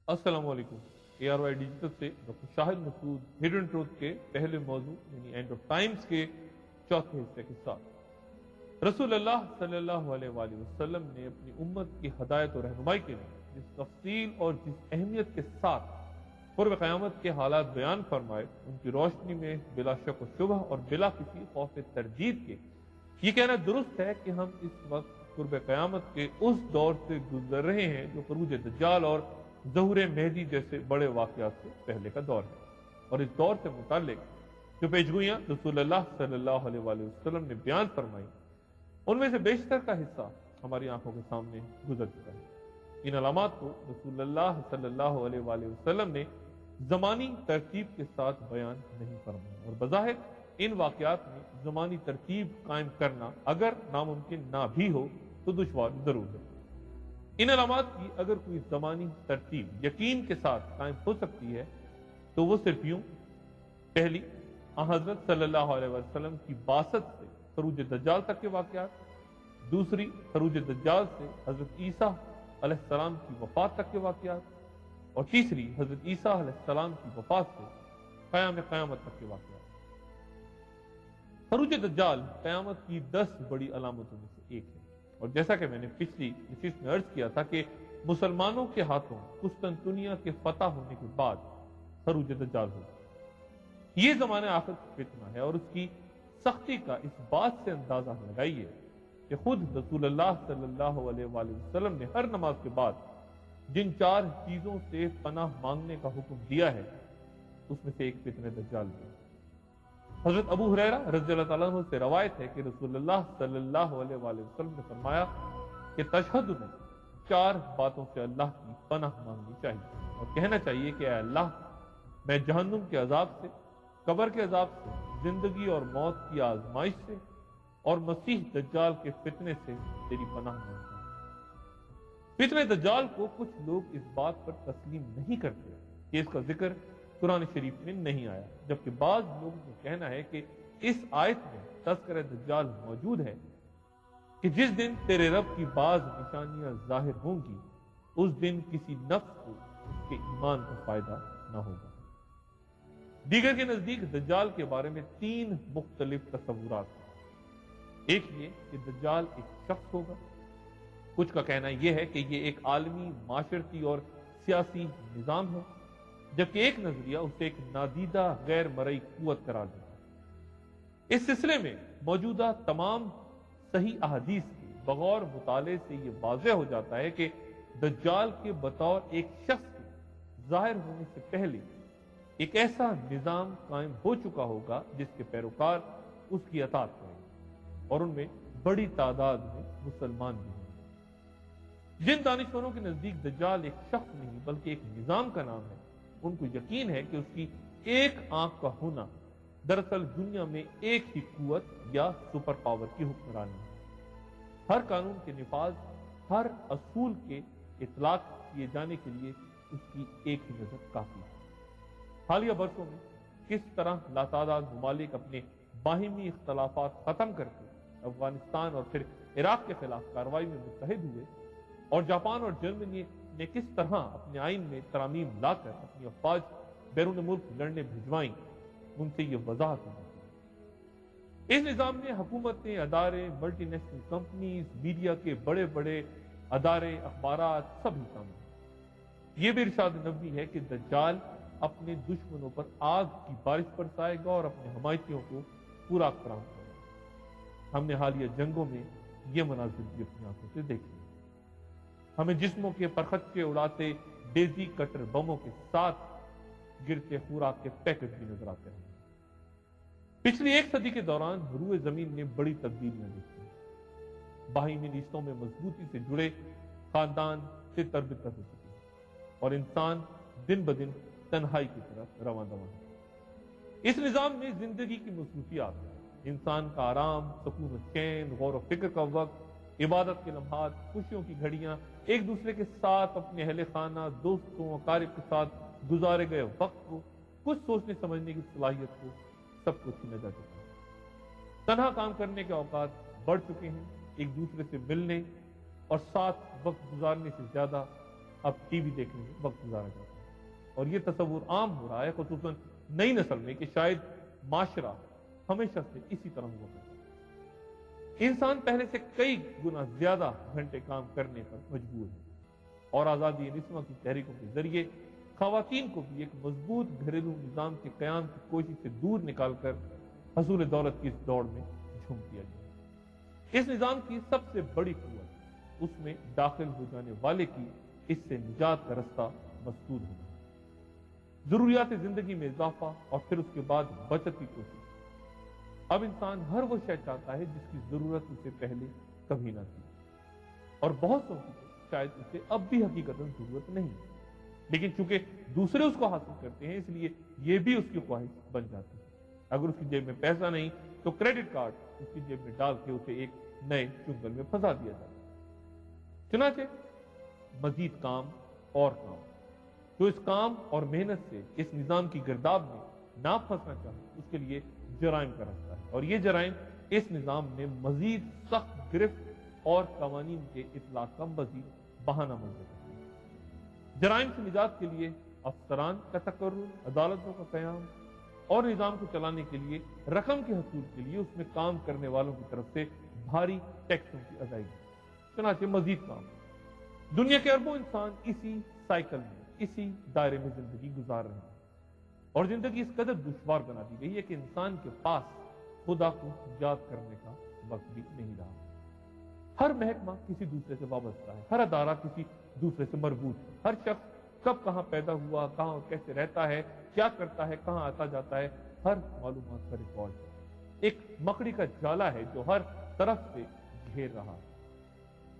अस्सलाम वालेकुम। ARY digital से doctor Shahid Masood hidden truth के पहले मौजू यानी एंड ऑफ टाइम्स के चौथे हिस्से के साथ रसूलुल्लाह सल्लल्लाहु अलैहि वसल्लम ने अपनी उम्मत की हदायत और रहनुमाई के लिए जिस तफसील और जिस अहमियत के साथ पूर्व क़यामत के हालात बयान फरमाए, उनकी रोशनी में बिला शक व शुबह और बिला किसी खौफ तरदीद के ये कहना दुरुस्त है कि हम इस वक्त कुर्ब क़यामत के उस दौर से गुजर रहे हैं जो खरूज दज्जाल और ज़हूर मेहदी जैसे बड़े वाक़यात से पहले का दौर है। और इस दौर से मुताल्लिक जो पेशगोइयाँ रसूलुल्लाह सल्लल्लाहु अलैहि वसल्लम ने बयान फरमाई, उनमें से बेशतर का हिस्सा हमारी आंखों के सामने गुजर चुका है। इन अलामात को रसूलुल्लाह सल्लल्लाहु अलैहि वसल्लम ने ज़मानी तरतीब के साथ बयान नहीं फरमाया, और बज़ाहिर इन वाक़यात में ज़मानी तरतीब कायम करना अगर नामुमकिन ना भी हो तो दुश्वार ज़रूर है। इन अलामात की अगर कोई ज़मानी तरतीब यकीन के साथ कायम हो सकती है तो वो सिर्फ यूं: पहली, हज़रत सल्लल्लाहु अलैहि वसल्लम की बासत से खरूज दज्जाल तक के वाक़यात; दूसरी, खरूज दज्जाल से हज़रत ईसा अलैहिस्सलाम की वफ़ात तक के वाक़यात; और तीसरी, हज़रत ईसा अलैहिस्सलाम की वफ़ात से क़यामत तक के वाक़यात। खरूज दज्जाल क़यामत की 10 बड़ी अलामतों में से एक है, और जैसा कि मैंने पिछली नशिस्त में अर्ज किया था कि मुसलमानों के हाथों कुस्तुनतुनिया के फतह होने के बाद खरूज दज्जाल होगा। ये ज़माने आखिर फितना है, और उसकी सख्ती का इस बात से अंदाजा लगाइए कि खुद रसूलुल्लाह सल्लल्लाहु अलैहि वसल्लम ने हर नमाज के बाद जिन 4 चीजों से पनाह मांगने का हुक्म दिया है, उसमें से एक फितने दज्जाल है। हजरत अबू हुरैरा रज़ियल्लाहु ताला अन्हु से रवायत है कि रसूलुल्लाह सल्लल्लाहु अलैहि वसल्लम ने फरमाया कि तशहद में 4 बातों से अल्लाह की पनाह मांगनी चाहिए, और कहना चाहिए कि अल्लाह, मैं जहन्नुम के अजाब से, कब्र के अजाब से, जिंदगी और मौत की आजमाइश से और मसीह दज्जाल के फितने से तेरी पनाह मांगता हूं। फितने दज्जाल को कुछ लोग इस बात पर तस्लीम नहीं करते कि इसका जिक्र कुरान शरीफ में नहीं आया, जबकि बाज लोगों का कहना है कि इस आयत में तज़किरा दज्जाल मौजूद है कि जिस दिन तेरे रब की बाज निशानियां जाहिर होंगी, उस दिन किसी नफ्स को उसके ईमान का फायदा न होगा। दीगर के नजदीक दज्जाल के बारे में 3 मुख्तलिफ तस्वुरात हैं। एक ये कि दज्जाल एक शख्स होगा, कुछ का कहना यह है कि यह एक आलमी माशरती और सियासी निजाम है, जबकि एक नजरिया उसे एक नादीदा गैर मरई कुव्वत करार देता है। इस सिलसिले में मौजूदा तमाम सही अहादीस के बगौर मुताले से यह वाज़ेह हो जाता है कि दज्जाल के बतौर एक शख्स के जाहिर होने से पहले एक ऐसा निजाम कायम हो चुका होगा जिसके पैरोकार उसकी अताअत करेंगे, और उनमें बड़ी तादाद में मुसलमान भी होंगे। जिन दानिशवरों के नजदीक दज्जाल एक शख्स नहीं बल्कि एक निजाम का नाम है, उनको यकीन है कि उसकी एक आंख का होना दरअसल दुनिया में एक ही कुव्वत या सुपर पावर की हुक्मरानी है। हर कानून के निफाज, हर असूल के इतलाक किए जाने के लिए उसकी एक ही नजर काफी है। हालिया बरसों में किस तरह लातादाद ममालिक अपने बाहिमी इख्तलाफात खत्म करके अफगानिस्तान और फिर इराक के खिलाफ कार्रवाई में मुत्तहिद हुए, और जापान और जर्मनी ने किस तरह अपने आइन में तरामीम लाकर अपनी अफवाज बैरून मुल्क लड़ने भिजवाई, उनसे ये वजाहत हो जाती है। इस निजाम में हुकूमतें, अदारे, मल्टीनेशनल कंपनीज, मीडिया के बड़े बड़े अदारे, अखबारात सभी शामिल। यह भी इरशाद नबी है कि दज्जाल अपने दुश्मनों पर आग की बारिश बरसाएगा और अपने हमायतियों को पूरा फराहम करेगा। हमने हालिया जंगों में यह मनाजिर भी अपनी आंखों से देखे। हमें जिस्मों के परखच्चे उड़ाते डेजी कटर बमों के साथ गिरते खुराक के पैकेट भी नजर आते हैं। पिछली 1 सदी के दौरान रूए जमीन ने बड़ी तब्दीलियां देखी। बाहिमी रिश्तों में मजबूती से जुड़े खानदान से तरबितर हो चुके हैं, और इंसान दिन ब दिन तन्हाई की तरफ रवां दवा है। इस निजाम में जिंदगी की मसरूफियात, इंसान का आराम, सुकून और चैन, गौर व फिक्र का वक्त, इबादत के लम्हात, खुशियों की घड़ियां, एक दूसरे के साथ, अपने अहले खाना, दोस्तों, अकारिब के साथ गुजारे गए वक्त को, कुछ सोचने समझने की सलाहियत को, सब कुछ छीना जा चुका है। तन्हा काम करने के औकात बढ़ चुके हैं। एक दूसरे से मिलने और साथ वक्त गुजारने से ज्यादा अब टीवी देखने में वक्त गुजारा जाता है। और ये तस्वुर आम हो रहा है खुसूसन नई नस्ल में कि शायद माशरा हमेशा से इसी तरह हुआ करता है। इंसान पहले से कई गुना ज्यादा घंटे काम करने पर मजबूर है और आजादी निस्वां की तहरीकों के जरिए खवातीन को भी एक मजबूत घरेलू निजाम के कयाम की कोशिश से दूर निकालकर हसूल दौलत की इस दौड़ में झूम दिया गया। इस निजाम की सबसे बड़ी कुव्वत उसमें दाखिल हो जाने वाले की इससे निजात का रास्ता मसदूद होना है। जरूरियात जिंदगी में इजाफा और फिर उसके बाद बचत की कोशिश। अब इंसान हर वो शय चाहता है जिसकी जरूरत उसे पहले कभी ना थी और बहुत सौ की शायद उसे अब भी हकीकतन जरूरत नहीं, लेकिन चूंकि दूसरे उसको हासिल करते हैं इसलिए यह भी उसकी ख्वाहिश बन जाती है। अगर उसकी जेब में पैसा नहीं तो क्रेडिट कार्ड उसकी जेब में डाल के उसे एक नए चुंगल में फंसा दिया जाता है। चुनाचे मजीद काम और काम, जो इस काम और मेहनत से इस निजाम की गिरदाब में ना फंसना चाहे उसके लिए जराइम का रास्ता है और ये जराइम इस निजाम में मजीद सख्त गिरफ्त और कवानीन के इतलाक का मजीद बहाना बन जाता है। जराइम से निजात के लिए अफसरान का तकर्रुर, अदालतों का कयाम और निजाम को चलाने के लिए रकम के हसूल के लिए उसमें काम करने वालों की तरफ से भारी टैक्सों की अदायगी। चुनाचे मजीद काम। दुनिया के अरबों इंसान इसी साइकिल में, इसी दायरे में जिंदगी गुजार रहे हैं और जिंदगी इस कदर दुश्वार बना दी गई है कि इंसान के पास खुदा को याद करने का वक्त भी नहीं रहा। हर महकमा किसी दूसरे से वाबस्ता है, हर अदारा किसी दूसरे से मरबूत है, हर शख्स कब कहां पैदा हुआ, कहां कैसे रहता है, क्या करता है, कहां आता जाता है, हर मालूमात का रिकॉर्ड है। एक मकड़ी का जाला है जो हर तरफ से घेर रहा है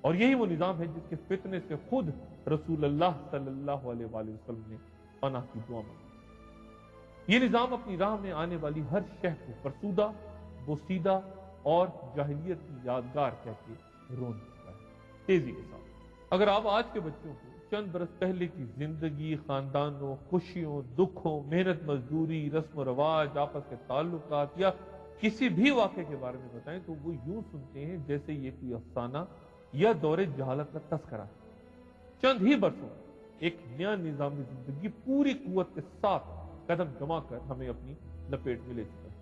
और यही वो निजाम है जिसके फितने से खुद रसूलुल्लाह सल्लल्लाहु अलैहि वसल्लम ने पनाह की दुआ मांगी। ये निजाम अपनी राह में आने वाली हर शह को फरसूदा, बोसीदा और जाहिलियत की यादगार कहके रोन देता है तेजी के साथ। अगर आप आज के बच्चों को चंद बरस पहले की जिंदगी, खानदानों, खुशियों, दुखों, मेहनत मजदूरी, रस्म रवाज, आपस के ताल्लुकात या किसी भी वाक़े के बारे में बताएं तो वो यूं सुनते हैं जैसे ये कोई अफसाना या दौरे जहालत का तस्करा है। चंद ही बरसों एक नया निजामी जिंदगी पूरी कुव्वत के साथ कदम जमा कर हमें अपनी लपेट में ले चुका है।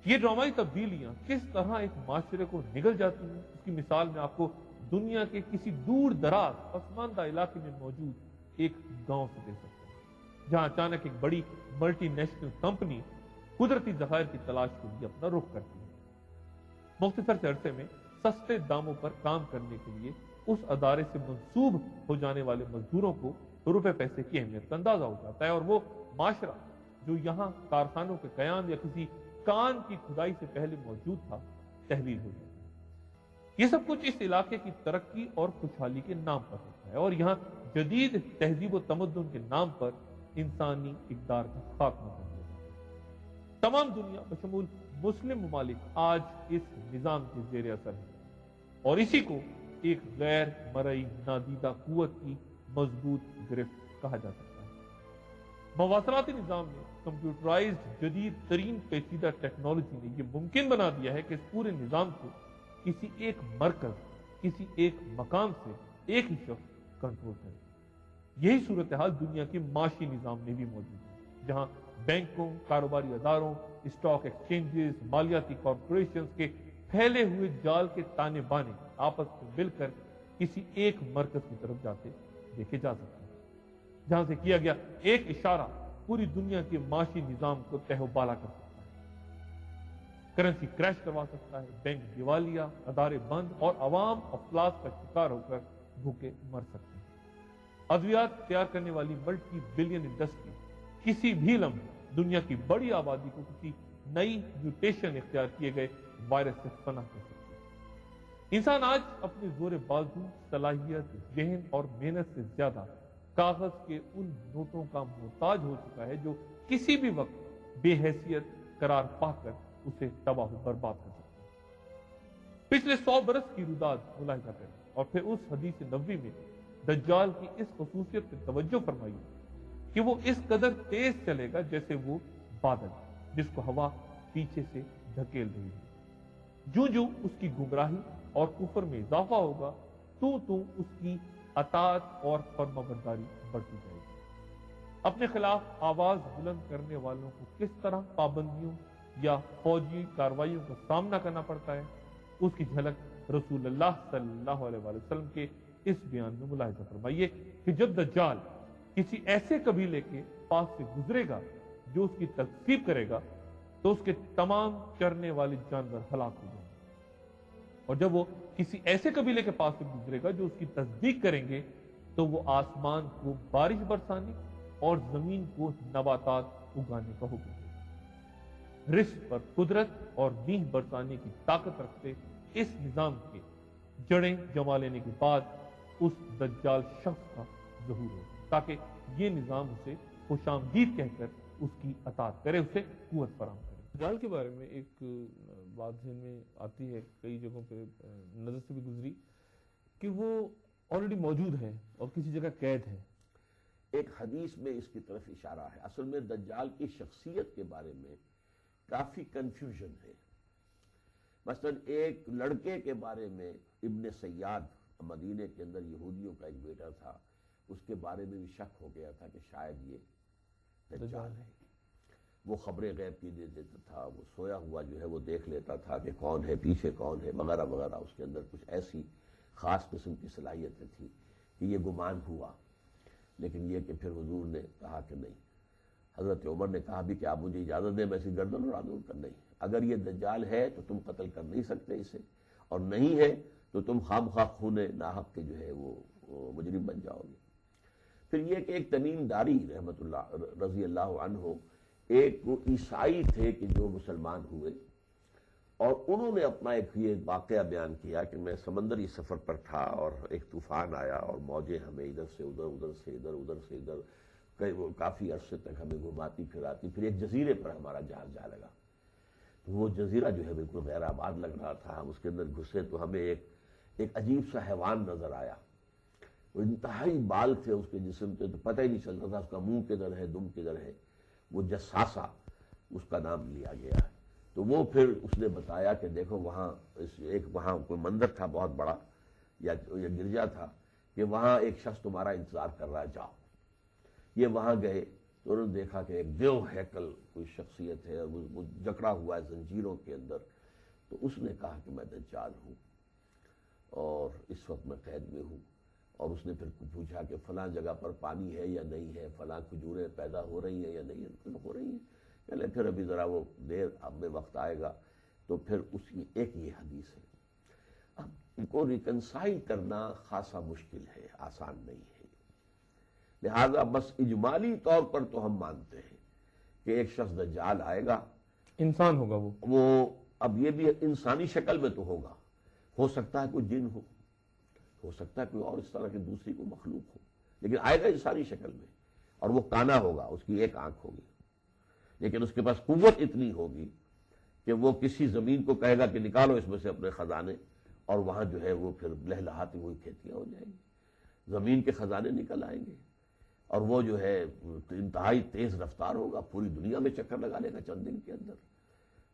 ये ड्रामाई तब्दीलियां किस तरह एक माशरे को निगल जाती हैं इसकी मिसाल में आपको दुनिया के किसी दूर दराज पसमानदा इलाके में मौजूद एक गांव से दे सकते हैं जहां अचानक एक बड़ी मल्टीनेशनल कंपनी कुदरती जखायर की तलाश के लिए अपना रुख करती है। मुख्तसर से अरसे में सस्ते दामों पर काम करने के लिए उस अदारे से मंसूब हो जाने वाले मजदूरों को रुपए पैसे की अहमियत का अंदाजा हो जाता है और वो माशरा जो यहाँ कारखानों के कयाम या किसी कान की खुदाई से पहले मौजूद था तहलील हो जाता है। ये सब कुछ इस इलाके की तरक्की और खुशहाली के नाम पर होता है और यहाँ जदीद तहजीब व तमद्दुन के नाम पर इंसानी इक़दार का खात्मा कर दिया जाता है। तमाम दुनिया बशमूल मुस्लिम ममालिक आज इस निजाम के जेर असर है और इसी को एक गैर मरई नादीदा कुव्वत की मजबूत गिरफ्त कहा जा सकता है। मवासलाती निजाम में कंप्यूटराइज्ड जदीद तरीन पेचीदा टेक्नोलॉजी ने यह मुमकिन बना दिया है कि इस पूरे निजाम को किसी एक मरकज, किसी एक मकाम से एक ही शख्स कंट्रोल करे। यही सूरत हाल दुनिया के माशी निजाम में भी मौजूद है जहां बैंकों, कारोबारी अदारों, स्टॉक एक्सचेंजेस, मालियाती कॉरपोरेशन के फैले हुए जाल के ताने बाने आपस में मिलकर किसी एक मरकज की तरफ जाते देखे जा सकते हैं जहां से किया गया एक इशारा पूरी दुनिया के माशी निजाम को तहबाला कर सकता है, करेंसी क्रैश करवा सकता है, बैंक दिवालिया, अदारे बंद और अवाम अफलास का शिकार होकर भूखे मर सकते हैं। अद्वियात तैयार करने वाली मल्टी बिलियन इंडस्ट्री किसी भी लम्हे दुनिया की बड़ी आबादी को किसी नई म्यूटेशन इख्तियार किए गए वायरस से पनाह कर सकती है। इंसान आज अपने जोर बाजू, सलाहियत, जहन और मेहनत से ज्यादा कागज के उन नोटों का मोहताज हो चुका है जो किसी भी वक्त बेहैसियत करार पाकर उसे तबाह बर्बाद कर सकते हैं। पिछले 100 बरस की रुदाद मुलाहिजा करें और फिर उस हदीस नबवी में दज्जाल की इस खसूसियत पर तवज्जो फरमाइए कि वो इस कदर तेज चलेगा जैसे वो बादल जिसको हवा पीछे से धकेल रही है। जो जो उसकी गुमराही और कुफर में इजाफा होगा तो उसकी اطاعت اور فرمانبرداری بڑھتی جائے گی۔ اپنے خلاف آواز بلند کرنے والوں کو کس طرح پابندیوں یا فوجی کارروائیوں کا سامنا کرنا پڑتا ہے، اس کی جھلک رسول اللہ صلی اللہ علیہ وآلہ وسلم کے اس بیان میں ملاحظہ فرمائیے کہ جب دجال کسی ایسے قبیلے کے پاس سے گزرے گا جو اس کی تکذیب کرے گا تو اس کے تمام چرنے والے جانور ہلاک ہو جائیں گے، اور جب وہ کسی ایسے قبیلے کے پاس سے گزرے گا جو اس کی تصدیق کریں گے تو وہ آسمان کو بارش برسانے اور زمین کو نباتات اگانے کا حکم دے گا۔ رزق پر قدرت اور میہ برسانے کی طاقت رکھتے اس نظام کے جڑیں جما لینے کے بعد اس دجال شخص کا ظہور ہو تاکہ یہ نظام اسے خوش آمدید کہہ کر اس کی اطاعت کرے، اسے قوت فراہم کرے۔ دجال کے بارے میں ایک بات ذہن میں آتی ہے، کئی جگہوں پہ نظر سے بھی گزری، کہ وہ آلریڈی موجود ہے اور کسی جگہ قید ہے۔ ایک حدیث میں اس کی طرف اشارہ ہے۔ اصل میں دجال کی شخصیت کے بارے میں کافی کنفیوژن ہے۔ مثلا ایک لڑکے کے بارے میں ابن سیاد، مدینے کے اندر یہودیوں کا ایک بیٹا تھا، اس کے بارے میں بھی شک ہو گیا تھا کہ شاید یہ دجال ہے۔ وہ خبریں غیب کی دے دیتا تھا، وہ سویا ہوا جو ہے وہ دیکھ لیتا تھا کہ کون ہے، پیچھے کون ہے، وغیرہ وغیرہ۔ اس کے اندر کچھ ایسی خاص قسم کی صلاحیتیں تھیں کہ یہ گمان ہوا، لیکن یہ کہ پھر حضور نے کہا کہ نہیں۔ حضرت عمر نے کہا بھی کہ آپ مجھے اجازت دیں میں اس کی گردن اڑا دوں، کہ نہیں، اگر یہ دجال ہے تو تم قتل کر نہیں سکتے اسے، اور نہیں ہے تو تم خام خواہ خون ناحق کے جو ہے وہ مجرم بن جاؤ گے۔ پھر یہ کہ ایک تمیم داری رحمت اللہ رضی اللہ عنہ، ایک وہ عیسائی تھے کہ جو مسلمان ہوئے، اور انہوں نے اپنا ایک یہ واقعہ بیان کیا کہ میں سمندری سفر پر تھا اور ایک طوفان آیا اور موجیں ہمیں ادھر سے ادھر، ادھر سے ادھر، ادھر سے ادھر کافی عرصے تک ہمیں گھماتی پھراتی، پھر ایک جزیرے پر ہمارا جہاز جا لگا۔ تو وہ جزیرہ جو ہے بالکل غیر آباد لگ رہا تھا۔ ہم اس کے اندر گھسے تو ہمیں ایک عجیب سا حیوان نظر آیا، وہ انتہائی بال تھے اس کے جسم پہ، تو پتہ ہی نہیں چلتا تھا اس کا منہ کدھر ہے، دم کدھر ہے۔ وہ جساسا اس کا نام لیا گیا ہے۔ تو وہ پھر اس نے بتایا کہ دیکھو وہاں وہاں کوئی مندر تھا بہت بڑا یا گرجا تھا، کہ وہاں ایک شخص تمہارا انتظار کر رہا ہے، جاؤ۔ یہ وہاں گئے تو انہوں نے دیکھا کہ ایک دیو ہیکل کوئی شخصیت ہے، وہ جکڑا ہوا ہے زنجیروں کے اندر۔ تو اس نے کہا کہ میں دجال ہوں اور اس وقت میں قید میں ہوں۔ اور اس نے پھر پوچھا کہ فلاں جگہ پر پانی ہے یا نہیں ہے، فلاں کھجوریں پیدا ہو رہی ہیں یا نہیں ہو رہی ہیں، چلے پھر ابھی ذرا وہ دیر اب میں وقت آئے گا۔ تو پھر اس کی ایک یہ حدیث ہے۔ اب ان کو ریکنسائل کرنا خاصا مشکل ہے، آسان نہیں ہے، لہذا بس اجمالی طور پر تو ہم مانتے ہیں کہ ایک شخص دجال آئے گا، انسان ہوگا وہ اب یہ بھی انسانی شکل میں تو ہوگا، ہو سکتا ہے کوئی جن ہو سکتا ہے کوئی اور اس طرح کی دوسری کوئی مخلوق ہو، لیکن آئے گا انسانی شکل میں، اور وہ کانا ہوگا، اس کی ایک آنکھ ہوگی، لیکن اس کے پاس قوت اتنی ہوگی کہ وہ کسی زمین کو کہے گا کہ نکالو اس میں سے اپنے خزانے، اور وہاں جو ہے وہ پھر لہلہاتی ہوئی کھیتیاں ہو جائیں گی، زمین کے خزانے نکل آئیں گے، اور وہ جو ہے انتہائی تیز رفتار ہوگا، پوری دنیا میں چکر لگا لے گا چند دن کے اندر۔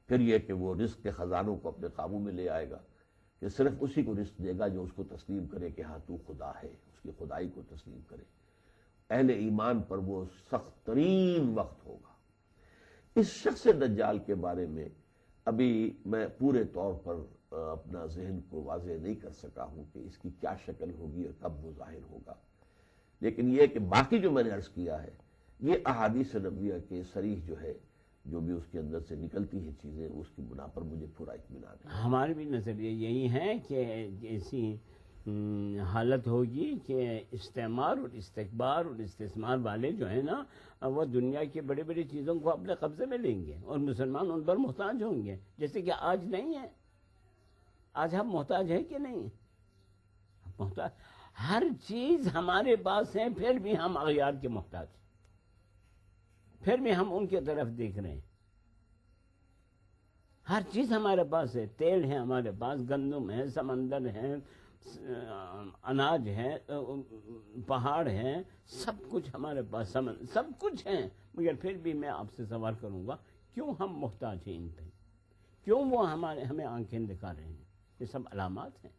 پھر یہ کہ وہ رزق کے خزانوں کو اپنے قابو میں لے آئے گا، کہ صرف اسی کو رزق دے گا جو اس کو تسلیم کرے کہ ہاں تو خدا ہے، اس کی خدائی کو تسلیم کرے۔ اہل ایمان پر وہ سخت ترین وقت ہوگا۔ اس شخص دجال کے بارے میں ابھی میں پورے طور پر اپنا ذہن کو واضح نہیں کر سکا ہوں کہ اس کی کیا شکل ہوگی اور کب وہ ظاہر ہوگا، لیکن یہ کہ باقی جو میں نے عرض کیا ہے یہ احادیث نبویہ کے صریح جو ہے، جو بھی اس کے اندر سے نکلتی ہیں چیزیں، اس کی بنا پر مجھے پورا اطمینان ہے۔ ہمارے بھی نظریہ یہی ہے کہ ایسی حالت ہوگی کہ استعمار اور استکبار اور استثمار والے جو ہیں نا، وہ دنیا کی بڑی بڑی چیزوں کو اپنے قبضے میں لیں گے اور مسلمان ان پر محتاج ہوں گے، جیسے کہ آج نہیں ہے۔ آج ہم محتاج ہیں کہ نہیں؟ محتاج ہر چیز ہمارے پاس ہے، پھر بھی ہم اغیار کے محتاج، پھر بھی ہم ان کی طرف دیکھ رہے ہیں۔ ہر چیز ہمارے پاس ہے، تیل ہے ہمارے پاس، گندم ہے، سمندر ہے، اناج ہے، پہاڑ ہے، سب کچھ ہمارے پاس، سب کچھ ہے، مگر پھر بھی میں آپ سے سوال کروں گا کیوں ہم محتاج ہیں ان پہ؟ کیوں وہ ہمیں آنکھیں دکھا رہے ہیں؟ یہ سب علامات ہیں۔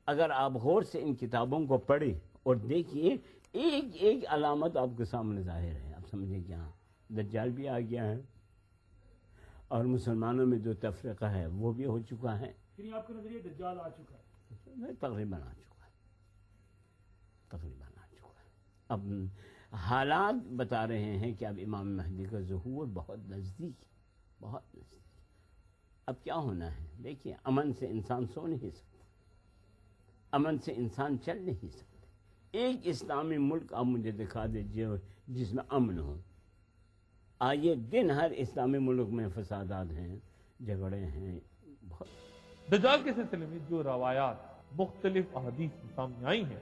اگر آپ غور سے ان کتابوں کو پڑھیں اور دیکھیے ایک ایک علامت آپ کے سامنے ظاہر ہے. آپ سمجھیں کیا دجال بھی آ گیا ہے اور مسلمانوں میں جو تفرقہ ہے وہ بھی ہو چکا ہے. یعنی آپ کا نظریہ دجال آ چکا ہے؟ تقریباً آ چکا ہے. تقریباً آ چکا ہے. اب حالات بتا رہے ہیں کہ اب امام مہدی کا ظہور بہت نزدیک ہے. بہت نزدیک. اب کیا ہونا ہے؟ دیکھیے امن سے انسان سو نہیں سکتا. امن سے انسان چل نہیں سکتے. ایک اسلامی ملک آپ مجھے دکھا دیجیے جس میں امن ہو. آئیے دن ہر اسلامی ملک میں فسادات ہیں, جھگڑے ہیں. بہت دجال کے سلسلے میں جو روایات مختلف احادیث سامنے آئی ہیں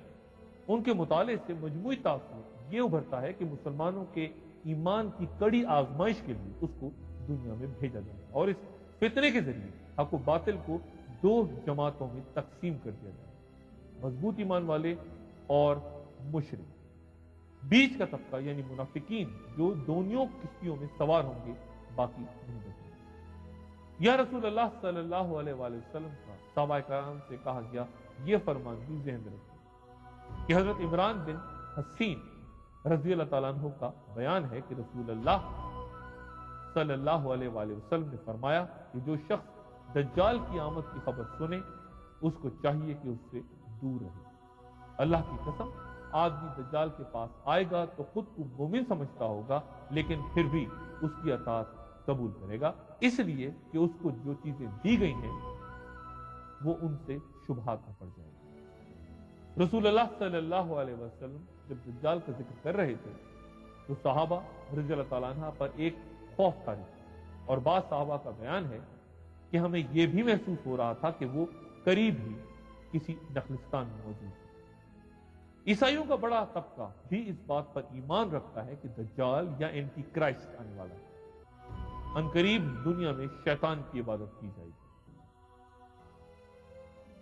ان کے مطالعے سے مجموعی تاثر یہ ابھرتا ہے کہ مسلمانوں کے ایمان کی کڑی آزمائش کے لیے اس کو دنیا میں بھیجا جائے اور اس فتنے کے ذریعے حق و باطل کو دو جماعتوں میں تقسیم کر دیا جائے. مضبوط ایمان والے اور مشرک. بیچ کا طبقہ یعنی منافقین جو دونوں کشتیوں میں سوار ہوں گے, باقی نہیں بچیں گے. یا رسول اللہ صلی اللہ علیہ وآلہ وسلم کا صحابہ کرام سے کہا گیا یہ فرمان بھی ذہن میں رکھیں کہ حضرت عمران بن حسین رضی اللہ تعالیٰ عنہ کا بیان ہے کہ رسول اللہ صلی اللہ علیہ وآلہ وسلم نے فرمایا کہ جو شخص دجال کی آمد کی خبر سنے اس کو چاہیے کہ اس سے دور رہے. اللہ کی قسم آدمی دجال کے پاس آئے گا تو خود کو مومن سمجھتا ہوگا لیکن پھر بھی اس کی اطاعت قبول کرے گا, اس لیے کہ اس کو جو چیزیں دی گئی ہیں وہ ان سے شبہات میں پڑ جائے گی. رسول اللہ صلی اللہ علیہ وسلم جب دجال کا ذکر کر رہے تھے تو صحابہ رضی اللہ تعالیٰ عنہ پر ایک خوف طاری تھا اور بعض صحابہ کا بیان ہے کہ ہمیں یہ بھی محسوس ہو رہا تھا کہ وہ قریب ہی کسی نخلستان میں موجود ہے. عیسائیوں کا بڑا طبقہ بھی اس بات پر ایمان رکھتا ہے کہ دجال یا اینٹی کرائسٹ آنے والا ہے. عنقریب دنیا میں شیطان کی عبادت کی جائے گی.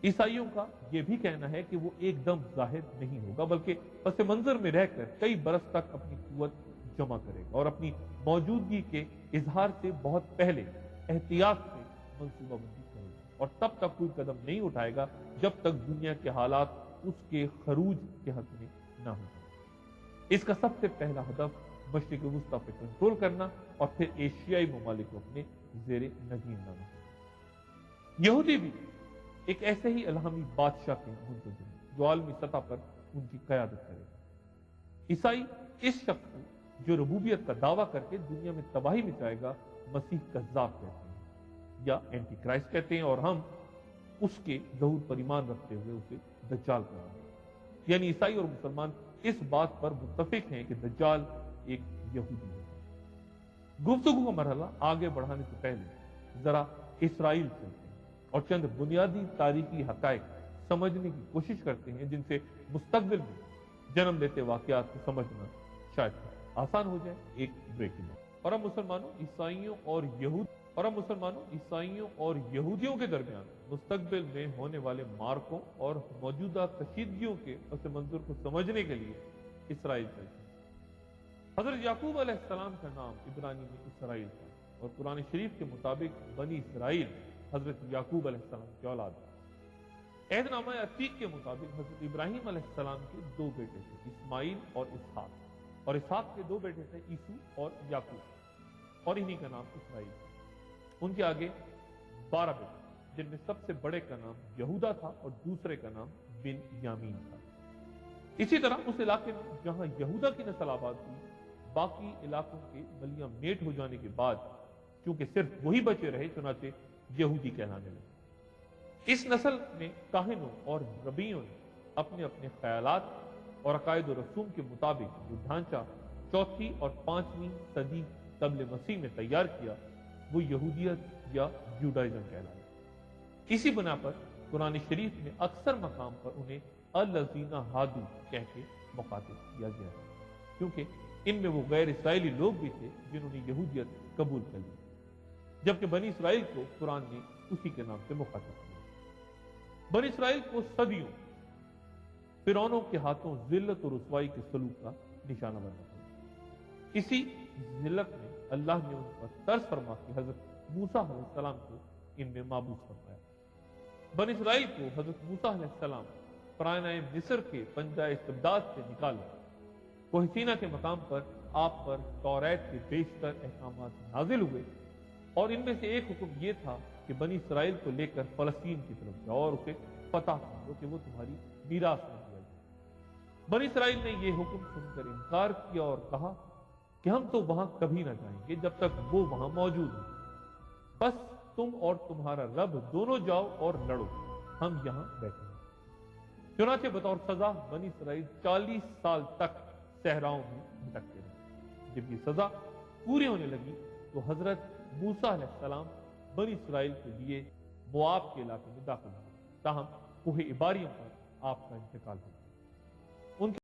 عیسائیوں کا یہ بھی کہنا ہے کہ وہ ایک دم ظاہر نہیں ہوگا بلکہ پس منظر میں رہ کر کئی برس تک اپنی قوت جمع کرے گا اور اپنی موجودگی کے اظہار سے بہت پہلے احتیاط سے منصوبہ بندی کرے گا اور تب تک کوئی قدم نہیں اٹھائے گا جب تک دنیا کے حالات اس کے خروج کے حق میں نہ ہو. اس کا سب سے پہلا ہدف مشرق وسطی پہ کنٹرول کرنا اور پھر ایشیائی ممالک کو اپنے زیر نگین لانا. یہودی بھی ایک ایسے ہی الہامی بادشاہ کے منتظر ہیں جو عالمی سطح پر ان کی قیادت کرے گا. عیسائی اس شخص کو جو ربوبیت کا دعویٰ کر کے دنیا میں تباہی مچائے گا مسیح کذاب کہتے ہیں یا اینٹی کرائسٹ کہتے ہیں اور ہم اس کے ظہور پر ایمان رکھتے ہوئے اسے دجال کہتے ہیں. یعنی عیسائی اور مسلمان اس بات پر متفق ہیں کہ دجال ایک یہودی ہے. گفتگو کا مرحلہ آگے بڑھانے سے پہلے ذرا اسرائیل چلتے ہیں اور چند بنیادی تاریخی حقائق سمجھنے کی کوشش کرتے ہیں جن سے مستقبل میں جنم لیتے واقعات کو سمجھنا شاید آسان ہو جائے. ایک بریکنگ ہے. اور اب مسلمانوں عیسائیوں اور یہودیوں کے درمیان مستقبل میں ہونے والے مارکوں اور موجودہ کشیدگیوں کے پس منظر کو سمجھنے کے لیے اسرائیل چلتے ہیں. حضرت یعقوب علیہ السلام کا نام عبرانی میں اسرائیل تھا اور قرآن شریف کے مطابق بنی اسرائیل حضرت یعقوب علیہ السلام کی اولاد ہے. عہد نامہ عتیق کے مطابق حضرت ابراہیم علیہ السلام کے دو بیٹے تھے, اسماعیل اور اسحاق, اور اسحاق کے دو بیٹے تھے عیسو اور یعقوب, اور انہی کا نام اسرائیل. ان کے آگے 12 بیٹے جن میں سب سے بڑے کا نام یہودا تھا اور دوسرے کا نام بن یامین تھا. اسی طرح اس علاقے میں جہاں یہودا کی نسل آباد ہوئی باقی علاقوں کے ملیاں میٹ ہو جانے کے بعد چونکہ صرف وہی بچے رہے چنانچہ یہودی کہلانے لگے. اس نسل میں کاہنوں اور ربیوں نے اپنے اپنے خیالات اور عقائد و رسوم کے مطابق جو ڈھانچہ 4 اور 5 صدی قبل مسیح میں تیار کیا وہ یہودیت یا جوڈائزم کہلایا. اسی بنا پر قرآن شریف میں اکثر مقام پر انہیں الذین ہادو کہہ کے مخاطب کیا گیا ہے کیونکہ ان میں وہ غیر اسرائیلی لوگ بھی تھے جنہوں نے یہودیت قبول کر لی, جبکہ بنی اسرائیل کو قرآن نے اسی کے نام سے مخاطب کیا. بنی اسرائیل کو صدیوں فرعونوں کے ہاتھوں ذلت اور رسوائی کے سلوک کا نشانہ بنا تھا. اسی ذلت میں اللہ نے ان پر ترس فرما کے حضرت موسیٰ علیہ السلام کو ان میں معبود فرمایا. बन इसराइल को हजरत मूसा अलैहिस्सलाम परायनाए मिस्र के पंजाए इस्तिबदाद से निकाला। कोहिसीना के मकाम पर आप पर तौरात के बेशतर अहकामात नाजिल हुए और इनमें से एक हुक्म यह था कि बनी इसराइल को लेकर फलस्तीन की तरफ जाओ और उसे फतह कर दो कि वो तुम्हारी मीरास में दिया जाए। बनी इसराइल ने यह हुक्म सुनकर इनकार किया और कहा कि हम तो वहां कभी ना जाएंगे जब तक वो वहां मौजूद हो। बस तुम और तुम्हारा रब दोनों जाओ और लड़ो, हम यहां बैठे। चुनाचे बतौर सजा बनी इसराइल 40 साल तक सहराओं में भटकते रहे। जब ये सजा पूरी होने लगी तो हजरत मूसा अलैहिस्सलाम बनी इसराइल के लिए मोआब के इलाके में दाखिल हुए। ताहम कोहे इबारियों पर आपका इंतकाल हो गया। उनके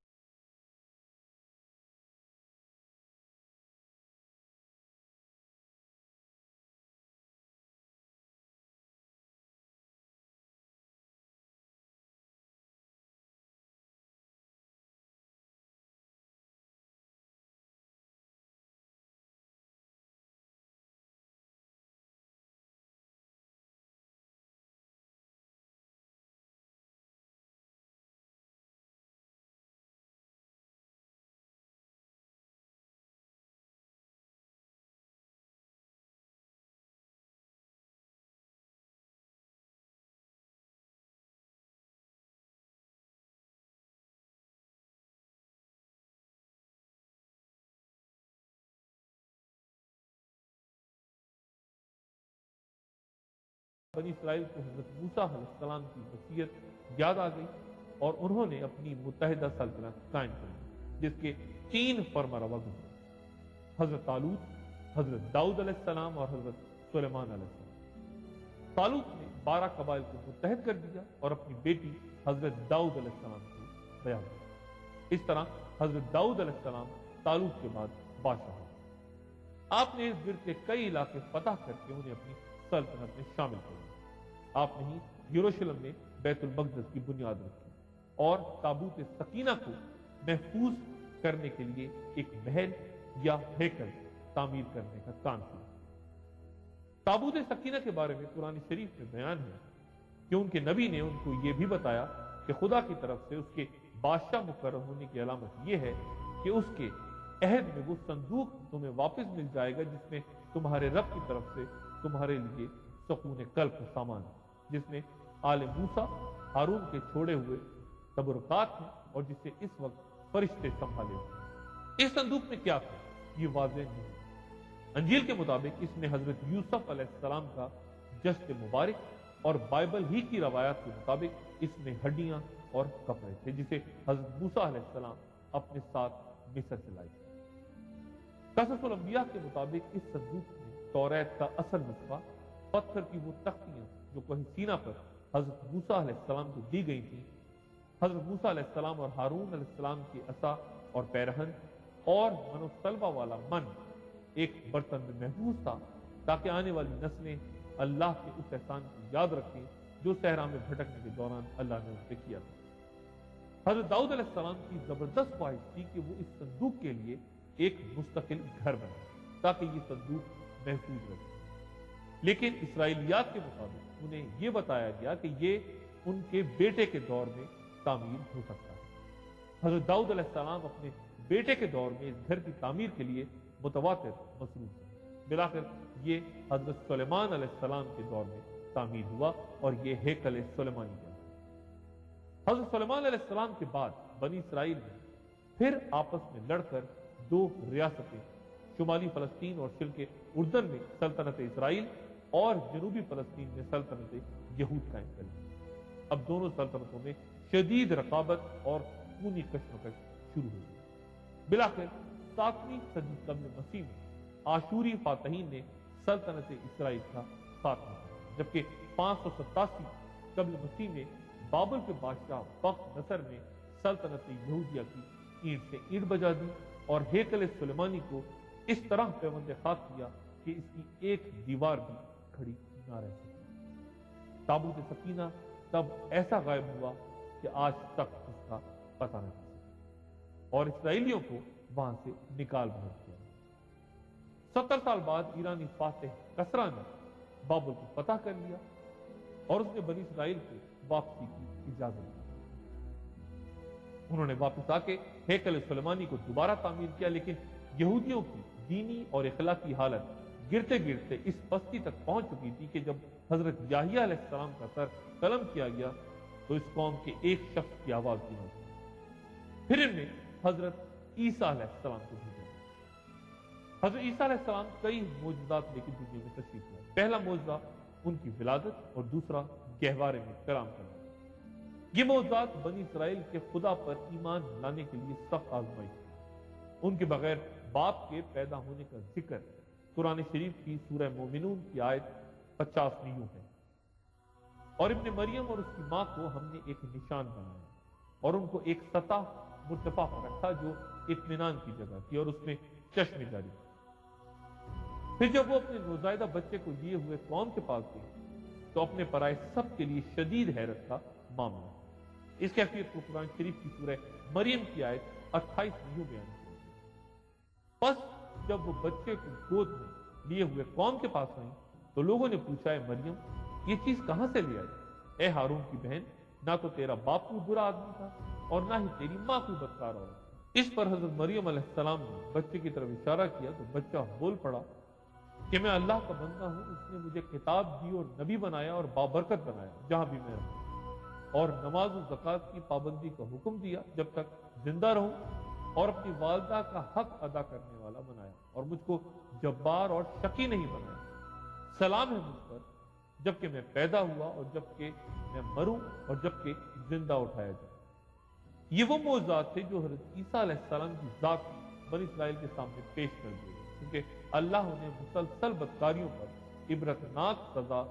बनी इसराइल को हजरत मूसा अलैहिस्सलाम की वसीयत याद आ गई और उन्होंने अपनी मुत्तहिदा सल्तनत कायम कर दी, जिसके 3 फरमारवा गुजरे। हजरत तालूत, हजरत दाऊद अलैहिस्सलाम और हजरत सुलेमान अलैहिस्सलाम। तालूत ने 12 कबाइल को मुत्तहद कर दिया और अपनी बेटी हजरत दाऊद अलैहिस्सलाम को ब्याह दिया। इस तरह हजरत दाऊद अलैहिस्सलाम तालूत के बाद बादशाह हुए। आपने इस गिर्द के कई इलाके फतह करके उन्हें अपनी सल्तनत में शामिल कर लिया। आपने ही यरूशलेम में बैतुल मक़दस की बुनियाद रखी और ताबूत सकीना को महफूज करने के लिए एक महल या हैकल तामीर करने का काम किया। ताबूत सकीना के बारे में कुरान शरीफ में बयान है कि उनके नबी ने उनको यह भी बताया कि खुदा की तरफ से उसके बादशाह मुकर्रर होने की अलामत यह है कि उसके अहद में वो संदूक तुम्हें वापस मिल जाएगा जिसमें तुम्हारे रब की तरफ से तुम्हारे लिए सुकून कल्ब का सामान, जिसमें आले मूसा हारून के छोड़े हुए तबरुकात हैं और जिसे इस वक्त फरिश्ते संभाले हुए। इस संदूक में क्या था ये वाज़ेह नहीं है। अंजील के मुताबिक इसमें हजरत यूसुफ अलैहिस्सलाम का जश्न मुबारक और बाइबल ही की रवायत के मुताबिक इसमें हड्डियां और कपड़े थे जिसे हजरत मूसा अलैहिस्सलाम अपने साथ मिस्र से लाए। कससुल अंबिया के मुताबिक इस संदूक में तौरात का असल नुस्खा, पत्थर की वो तख्तियां जो कहीं सीना पर हजरत मूसा अलैहिस्सलाम को दी गई थी, हजरत मूसा अलैहिस्सलाम और हारून अलैहिस्सलाम की असा और पैरहन और मनोसलवा वाला मन एक बर्तन में महफूज था ताकि आने वाली नस्लें अल्लाह के उस एहसान को याद रखें जो सहरा में भटकने के दौरान अल्लाह ने उस पर किया था। हजरत दाऊद अलैहिस्सलाम की जबरदस्त ख्वाहिश थी कि वो इस संदूक के लिए एक मुस्तकिल घर बनाए ताकि ये संदूक महफूज रहे। लेकिन इसराइलियात के मुताबिक उन्हें यह बताया गया कि ये उनके बेटे के दौर में तामीर हो सकता है। हजरत दाऊद अलैहिस्सलाम अपने बेटे के दौर में इस घर की तामीर के लिए मुतवातिर मसरूफ थे। बिलाखिर ये हजरत सुलेमान अलैहिस्सलाम के दौर में तामीर हुआ और ये हैकल सुलेमानी बना। हजरत सुलेमान अलैहिस्सलाम के बाद बनी इसराइल ने फिर आपस में लड़कर 2 रियासतें, शुमाली फलस्तीन और शिल्के उर्दन में सल्तनत इसराइल और जनूबी फलस्तीन में सल्तनत यहूद कायम कर ली। अब दोनों सल्तनतों में शदीद रकाबत और खूनी कशमकश शुरू हो गई। बिलाखिर 7वीं सदी कब्ल मसीह में आशूरी फातहीन ने सल्तनत इसराइल का खात्मा किया, जबकि 587 कब्ल मसीह में बाबल के बादशाह बख्त नसर ने सल्तनत यहूदिया की ईंट से ईंट बजा दी और हैकल सुलेमानी को इस तरह पैबंद खाक किया कि इसकी एक दीवार भी खड़ी ना रह सकी। ताबूत सकीना तब ऐसा गायब हुआ कि आज तक उसका पता नहीं चला और इसराइलियों को वहां से निकाल भेज दिया। 70 साल बाद ईरानी फातेह कसरा ने बाबुल को फतह कर लिया। और उसने बनी इसराइल को वापसी की इजाजत दी। उन्होंने वापस आके हैकल सुलेमानी को दोबारा तामीर किया, लेकिन यहूदियों की दीनी और इखलाकी हालत गिरते गिरते इस पस्ती तक पहुंच चुकी थी कि जब हजरत याहिया अलैहिस्सलाम का सर कलम किया गया तो इस कौम के एक शख्स की आवाज सुनाई दी। फिर इनमें हजरत ईसा अलैहिस्सलाम को भेजा। हजरत ईसा अलैहिस्सलाम कई मोजज़ात लेकर दुनिया में तशरीफ लाए। पहला मोजज़ा उनकी विलादत और दूसरा गहवारे में कलाम करना। ये मोजज़ात बनी इसराइल के खुदा पर ईमान लाने के लिए सख्त आजमाई। उनके बगैर बाप के पैदा होने का जिक्र कुरान शरीफ की सूरह मोमिनून की आयत 50 में यूं है, और इब्ने मरियम और उसकी मां को हमने एक निशान बनाया और उनको एक सतह मुर्तफा पर रखा जो इत्मीनान की जगह थी और उसमें चश्मे जारी। फिर जब वो अपने नौज़ायदा बच्चे को लिए हुए कौम के पास गए तो अपने पराए सब के लिए शदीद हैरत का मामला। इस कैफियत को कुरान शरीफ की सूरह मरियम की आयत 28 में यूं बयान किया। बस जब वो बच्चे को गोद में लिए हुए कौम के पास आई तो लोगों ने पूछा, है मरियम ये चीज कहां से ले आई? ए हारून की बहन, ना तो तेरा बाप कोई बुरा आदमी था और ना ही तेरी मां कोई बदकार औरत। इस पर हजरत मरियम अलैहिस्सलाम ने बच्चे की तरफ इशारा किया तो बच्चा बोल पड़ा कि मैं अल्लाह का बंदा हूं, उसने मुझे किताब दी और नबी बनाया और बाबरकत बनाया जहां भी मैं रहूं, और नमाज और ज़कात की पाबंदी का हुक्म दिया जब तक जिंदा रहूं, और अपनी वालदा का हक अदा करने वाला बनाया और मुझको जब्बार और शकी नहीं बनाया। सलाम है मुझ पर जबकि मैं पैदा हुआ और जबकि मैं मरूं और जबकि जिंदा उठाया जाए। ये वो मौजूदात थे जो हज़रत ईसा अलैहिस्सलाम की जात बनी इसराइल के सामने पेश कर दिए, क्योंकि अल्लाह उन्हें मुसलसल बदकारियों पर इबरतनाक सजा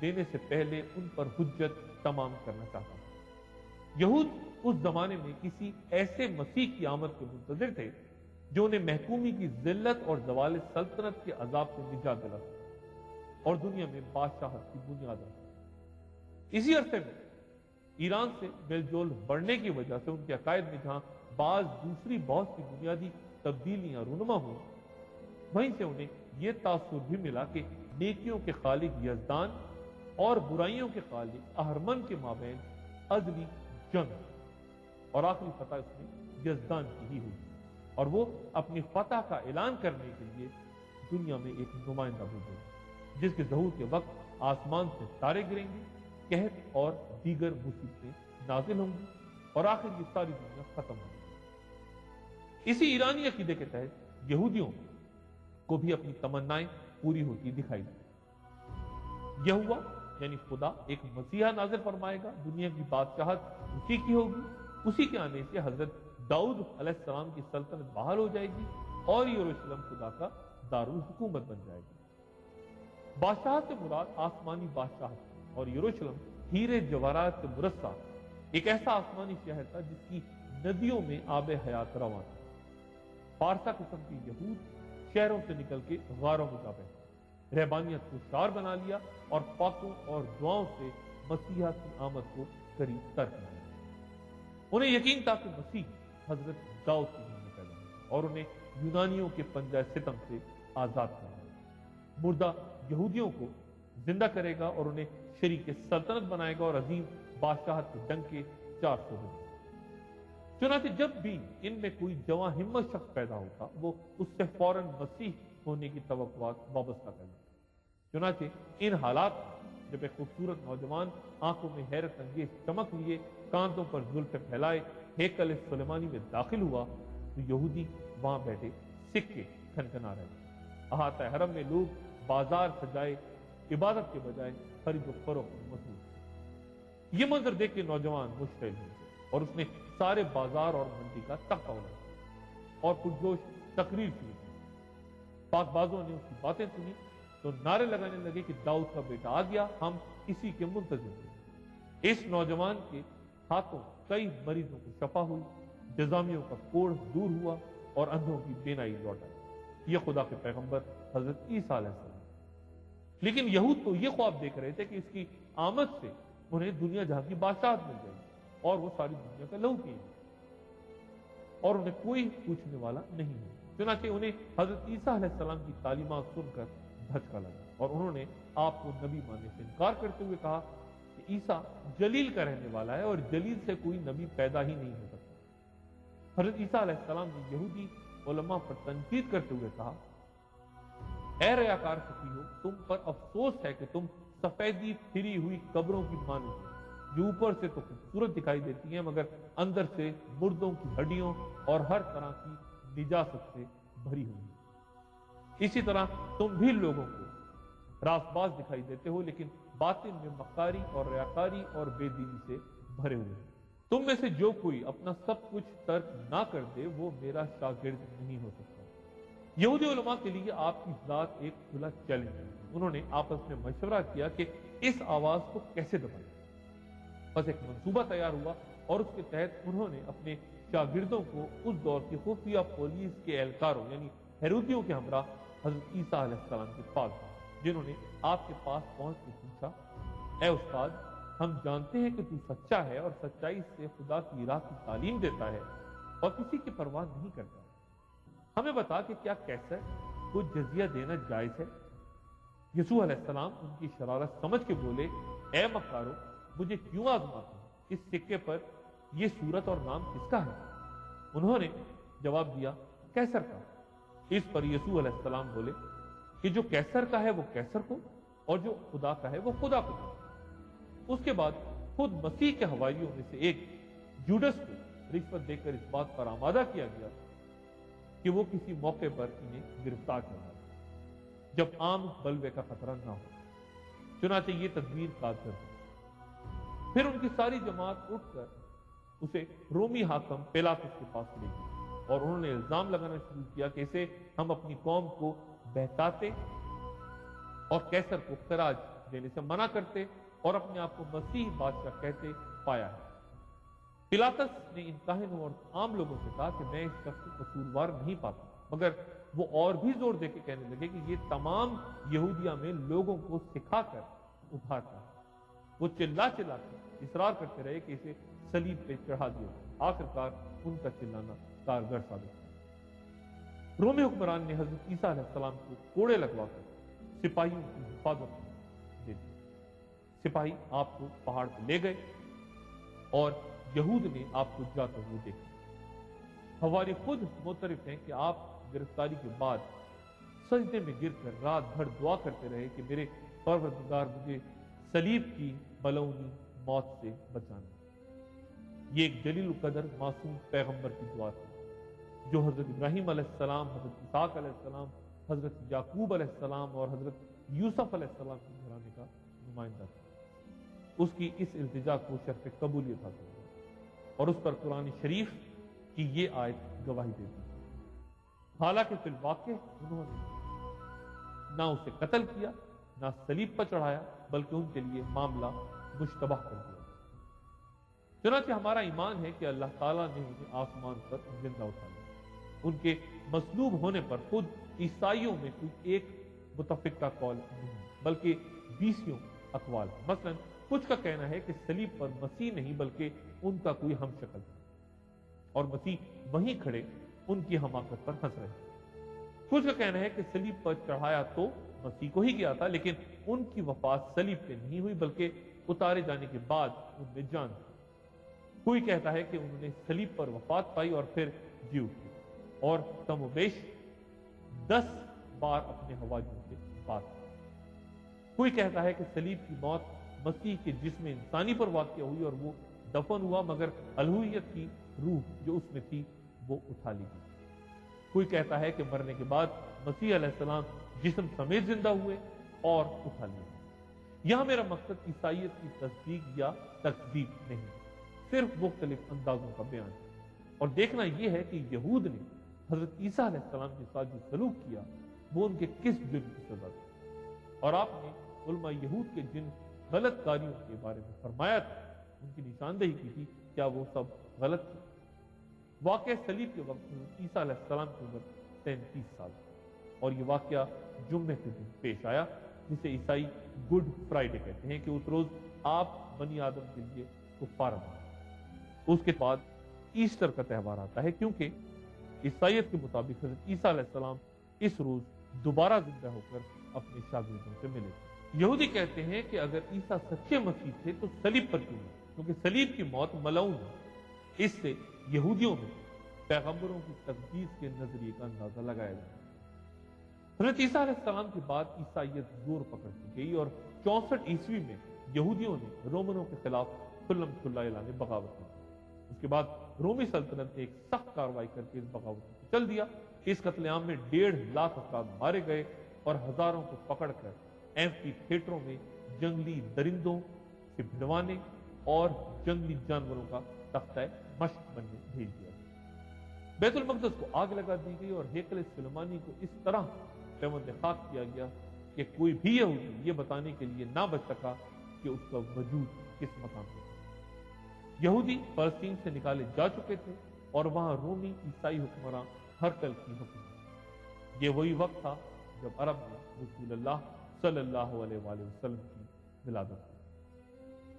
देने से पहले उन पर हुज्जत तमाम करना चाहता था। यहूद उस जमाने में किसी ऐसे मसीह की आमद के मुंतज़िर थे जो उन्हें महकूमी की जिल्लत और ज़वाल सल्तनत के अजाब से निजात दिला और दुनिया में बादशाहत की बुनियाद रखा। इसी अरसे में ईरान से मेलजोल बढ़ने की वजह से उनके अकायद में जहां बाज दूसरी बहुत सी बुनियादी तब्दीलियां रूनुमा हुई, वहीं से उन्हें यह तासुर भी मिला कि नेकियों के खालिक यज़दान और बुराइयों के खालिक अहरमन के माबैन अदली जंग और आखिरी फतह उसमें यज़दान की ही हुई और वो अपनी फतह का ऐलान करने के लिए दुनिया में एक नुमाइंदा भेजेगा जिसके ज़हूर के वक्त आसमान से तारे गिरेंगे, कहत और दीगर मुसीबतें नाजिल होंगी और आखिर ये सारी दुनिया खत्म होगी। इसी ईरानी अकीदे के तहत यहूदियों को भी अपनी तमन्नाएं पूरी होती दिखाई दी। यहोवा यानी खुदा एक मसीहा नाज़िल फरमाएगा, दुनिया की बादशाहत उसी की होगी, उसी के आने से हजरत दाऊद अलैहिस्सलाम की सल्तनत बहाल हो जाएगी और यरूशलेम खुदा का दारुल हुकूमत बन जाएगी। बादशाह से मुराद आसमानी बादशाह और यरूशलेम हीरे जवाहरात से मुरस्सा एक ऐसा आसमानी शहर था जिसकी नदियों में आबे हयात रवां था। फारसा किस्म के यहूद शहरों से निकल के गारों में जा बैठे, रहबानियत को शार बना लिया और पाकों और दुआओं से मसीहा की आमद को करीब तर किया। उन्हें यकीन था कि मसीह हजरत दाऊद की घर में पैदा हुआ और उन्हें यूनानियों के पंजा सितम से आजाद करेगा, मुर्दा यहूदियों को जिंदा करेगा और उन्हें शरीक सल्तनत बनाएगा और अजीम बादशाहत के डंके 400 होंगे। चुनांचे जब भी इनमें कोई जवां हिम्मत शख्स पैदा होता वो उससे फौरन मसीह होने की तवक्कुआत वाबस्ता कर लेता। चुनांचे इन हालात में जब एक खूबसूरत नौजवान आंखों में हैरत अंगेज चमक लिए, कांधों पर जुल्फे फैलाए हैकल सुलेमानी में दाखिल हुआ तो यहूदी वहां बैठे सिक्के खनखना रहे। अहाता हरम में लोग बाजार सजाए इबादत के बजाय खरीदो फरोख्त में मसरूफ। ये मंजर देख के नौजवान मुश्किल हुए और उसने सारे बाजार और मंडी का तख्ता उलटा और पुरजोश तकरीर शुरू की। पाकबाजों ने उसकी बातें सुनी तो नारे लगाने लगे कि दाऊद का बेटा आ गया, हम इसी के मुंतजिर थे। इस नौजवान के हाथों कई मरीजों को शफा हुई, निजामियों का कोढ़ दूर हुआ और अंधों की बेनाई लौट आई। यह खुदा के पैगंबर हजरत ईसा अलैहिस्सलाम। लेकिन यहूद तो ये ख्वाब देख रहे थे कि इसकी आमद से उन्हें दुनिया जहां की बादशाहत मिल जाएगी और वो सारी दुनिया का लहू पिएंगे और उन्हें कोई पूछने वाला नहीं है। चुनांचे उन्हें हजरत ईसा अलैहिस्सलाम की तालीमात सुनकर धचका लगा। और उन्होंने आपको नबी मानने से इनकार करते हुए कहा कि ईसा जलील का रहने वाला है और जलील से कोई नबी पैदा ही नहीं हो सकता। हजरत ईसा अलैहिस्सलाम ने यहूदी उलमा पर तनकीद करते हुए कहा, ऐ रयाकार फकीहो, तुम पर अफसोस है कि तुम सफेदी फिरी हुई कब्रों की मानो हो, जो ऊपर से तो खूबसूरत दिखाई देती हैं मगर अंदर से मुर्दों की हड्डियों और हर तरह की निजासत से भरी हुई है। इसी तरह तुम भी लोगों को रासबाज दिखाई देते हो, लेकिन बातिन में मक्कारी और रयाकारी और बेदीनी से भरे हुए हैं। तुम में से जो कोई अपना सब कुछ तर्क ना कर दे वो मेरा शागिर्द नहीं हो सकता। यहूदी उलमा के लिए आपकी जात एक खुला चैलेंज है। उन्होंने आपस में मशवरा किया कि इस आवाज को कैसे दबाएं। बस एक मंसूबा तैयार हुआ और उसके तहत उन्होंने अपने शागिर्दों को उस दौर की खुफिया पुलिस के एहलकारों यानी हेरोदियों के हमरा हजरत ईसा अलैहिस्सलाम के पास, जिन्होंने आपके पास पहुंच के पूछा, ए उस्ताद, हम जानते हैं कि तू सच्चा है और सच्चाई से खुदा की राह की तालीम देता है और किसी की परवाह नहीं करता। हमें बता कि क्या कैसर को जजिया देना जायज है? यसू अलैहिस्सलाम उनकी शरारत समझ के बोले, ए मक्कारो, मुझे क्यों आजमाते हो? इस सिक्के पर यह सूरत और नाम किसका है? उन्होंने जवाब दिया, कैसर का। इस पर यसू अलैहिस्सलाम बोले कि जो कैसर का है वो कैसर को और जो खुदा का है वो खुदा को। उसके बाद खुद मसीह के हवारियों में से एक जूडस को रिश्वत देकर इस बात पर आमादा किया गया कि वो किसी मौके पर इन्हें गिरफ्तार करवा दे जब आम बलवे का खतरा ना हो। चुनाचे ये तदबीर कारगर हुई। फिर उनकी सारी जमात उठकर उसे रोमी हाकम पिलातुस के पास ले गई और उन्होंने इल्जाम लगाना शुरू किया कि इसे हम अपनी कौम को बहकाते और कैसर को खराज देने से मना करते और अपने आप को मसीह बादशाह कहते पाया है। पिलातस ने इन काहिनों और आम लोगों से कहा कि मैं इस शख्स को कसूरवार नहीं पाता, मगर वो और भी जोर देकर कहने लगे कि ये तमाम यहूदिया में लोगों को सिखाकर उभारता है। वो चिल्ला चिल्लाकर इसरार करते रहे कि इसे सलीब पे चढ़ा दिया। आखिरकार उनका चिल्लाना कारगर साबित हुआ। रोमी हुक्मरान ने हजरत ईसा अलैहिस्सलाम को कोड़े लगवाकर सिपाहियों की हिफाजत दे दी। सिपाही आपको पहाड़ पर ले गए और यहूद ने आपको जाते हुए देखा। हवारी खुद मोतरफ हैं कि आप गिरफ्तारी के बाद सजदे में गिरकर रात भर दुआ करते रहे कि मेरे परवरदिगार मुझे सलीब की बलौनी मौत से बचाना। ये एक जलील कदर मासूम पैगंबर की दुआ थी जो हजरत इब्राहिम अलैहिस्सलाम, हजरत इसहाक अलैहिस्सलाम, हजरत याकूब अलैहिस्सलाम और हजरत यूसुफ अलैहिस्सलाम के घराने का नुमाइंदा था। उसकी इस इल्तिजा को शर्फ कबूलियत हासिल हुई और उस पर कुरान शरीफ की ये आयत गवाही देती है। हालांकि फिल वाक़े उन्होंने ना उसे कत्ल किया ना सलीब पर चढ़ाया, बल्कि उनके लिए मामला मुश्तबह कर दिया। चुनांचे हमारा ईमान है कि अल्लाह ताला ने उन्हें आसमान पर जिंदा उठा लिया। उनके मसलूब होने पर खुद ईसाइयों में कोई एक मुतफिका कौल नहीं, बल्कि 20 अकवाल। मसलन कुछ का कहना है कि सलीब पर मसीह नहीं बल्कि उनका कोई हमशक्ल था और मसीह वहीं खड़े उनकी हमाकत पर हंस रहे। कुछ का कहना है कि सलीब पर चढ़ाया तो मसीह को ही गया था, लेकिन उनकी वफात सलीब पे नहीं हुई बल्कि उतारे जाने के बाद उनमें जान थी। कोई कहता है कि उन्होंने सलीब पर वफात पाई और फिर जी उठी और कमोबेश 10 बार अपने हवारियों से बात की। कोई कहता है कि सलीब की मौत मसीह के जिस्म इंसानी पर वाक़या हुई और वो दफन हुआ, मगर अलूहियत की रूह जो उसमें थी वो उठा ली गई। कोई कहता है कि मरने के बाद मसीह अलैहिस्सलाम जिस्म समेत जिंदा हुए और उठा लिए। यहां मेरा मकसद ईसाइयत की तस्दीक या तकदीब नहीं, सिर्फ मुख्तलिफ अंदाजों का बयान है और देखना यह है कि यहूद ने हजरत ईसा अलैहिस्सलाम के साथ जो सलूक किया वो उनके किस जुर्म की सजा थी। और आपने उलमा यहूद के जिन गलत कार्यों के बारे में फरमाया था, उनकी निशानदेही की थी, क्या वो सब गलत थे? वाक़या सलीब के वक्त हजरत ईसा अलैहिस्सलाम की उम्र 33 साल और ये वाक़या जुम्मे के दिन पेश आया, जिसे ईसाई गुड फ्राइडे कहते हैं कि उस रोज आप बनी आदम के लिए कुफ्फारा बने। उसके बाद ईस्टर का त्यौहार आता है, क्योंकि ईसाइयत के मुताबिक हजरत ईसा अलैहिस्सलाम इस रोज दोबारा जिंदा होकर अपने शागिर्दों से मिले थे। यहूदी कहते हैं कि अगर ईसा सच्चे मसीह थे तो सलीब पर क्यों नहीं, क्योंकि सलीब की मौत मलऊन है। इससे यहूदियों में पैगंबरों की तकदीस के नजरिए का अंदाजा लगाया जाता है। हज़रत ईसा अलैहिस्सलाम के बाद ईसाइयत जोर पकड़ती गई और 64 ईस्वी में यहूदियों ने रोमनों के खिलाफ सुल्लम ने बगावत की। उसके बाद रोमी सल्तनत ने एक सख्त कार्रवाई करके इस बगावत को चल दिया। इस कत्लेआम में 1.5 लाख अफराद मारे गए और हजारों को पकड़कर एम्फी थिएटरों में जंगली दरिंदों से भिड़वाने और जंगली जानवरों का तख्ता मश्क बनने भेज दिया गया। बैतुल मक़दस को आग लगा दी गई और हेकल सुलेमानी को इस तरह पैवंद खाक किया गया कि कोई भी यहूदी ये बताने के लिए ना बच सका कि उसका वजूद किस मकाम पर था। यहूदी फलस्तीन से निकाले जा चुके थे और वहां रोमी ईसाई हुक्मरान हरकल की हुक्म। ये वही वक्त था जब अरब में रसूलुल्लाह सल्लल्लाहु अलैहि वसल्लम की विलादत हुई।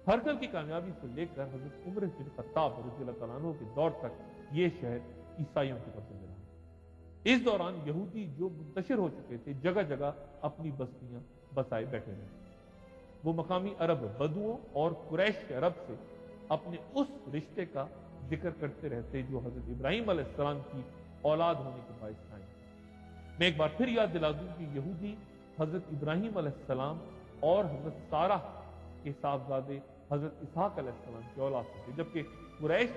हरकल की कामयाबी से लेकर हज़रत उमर बिन खत्ताब रज़ियल्लाहु तआला अन्हु के दौर तक ये शहर ईसाइयों के कब्जे में रहा। इस दौरान यहूदी जो मुंतशिर हो चुके थे जगह जगह अपनी बस्तियां बसाए बैठे रहे। वो मकामी अरब बदुओं और कुरैश अरब से अपने उस रिश्ते का जिक्र करते रहते जो हजरत इब्राहिम अलैहिस्सलाम की औलाद होने के बायस आए। मैं एक बार फिर याद दिला दूं कि यहूदी हजरत इब्राहिम अलैहिस्सलाम और हजरत सारा के साहबजादे हजरत इसहाक अलैहिस्सलाम की औलाद थे, जबकि कुरैश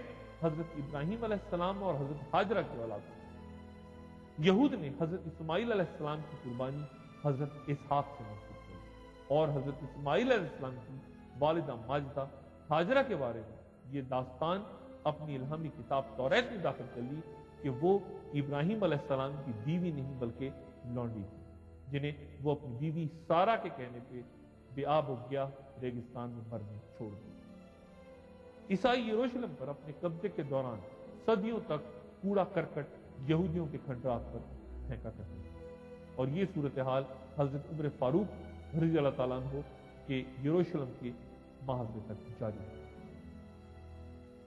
हजरत इब्राहिम अलैहिस्सलाम और हजरत हाजरा की औलाद थे। यहूद ने हजरत इस्माइल अलैहिस्सलाम की कुर्बानी हजरत इसहाक से मंसूब की और हजरत इस्माइल अलैहिस्सलाम की वालिदा माजिदा हाजरा के बारे में ये दास्तान अपनी इल्हामी किताब तौरात में दाखिल कर ली कि वो इब्राहिम अलैहिस्सलाम की बीवी नहीं बल्कि लौंडी थी, जिन्हें वो अपनी बीवी सारा के कहने पे बेआब हो गया रेगिस्तान में मरने छोड़ दी। ईसाई यरूशलेम पर अपने कब्जे के दौरान सदियों तक कूड़ा करकट यहूदियों के खंडरात पर फेंका करते थे और ये सूरत हाल हजरत उमर फारूक रज़ियल्लाहु तआला अन्हु के यरूशलेम के महाजरे तक जारी है।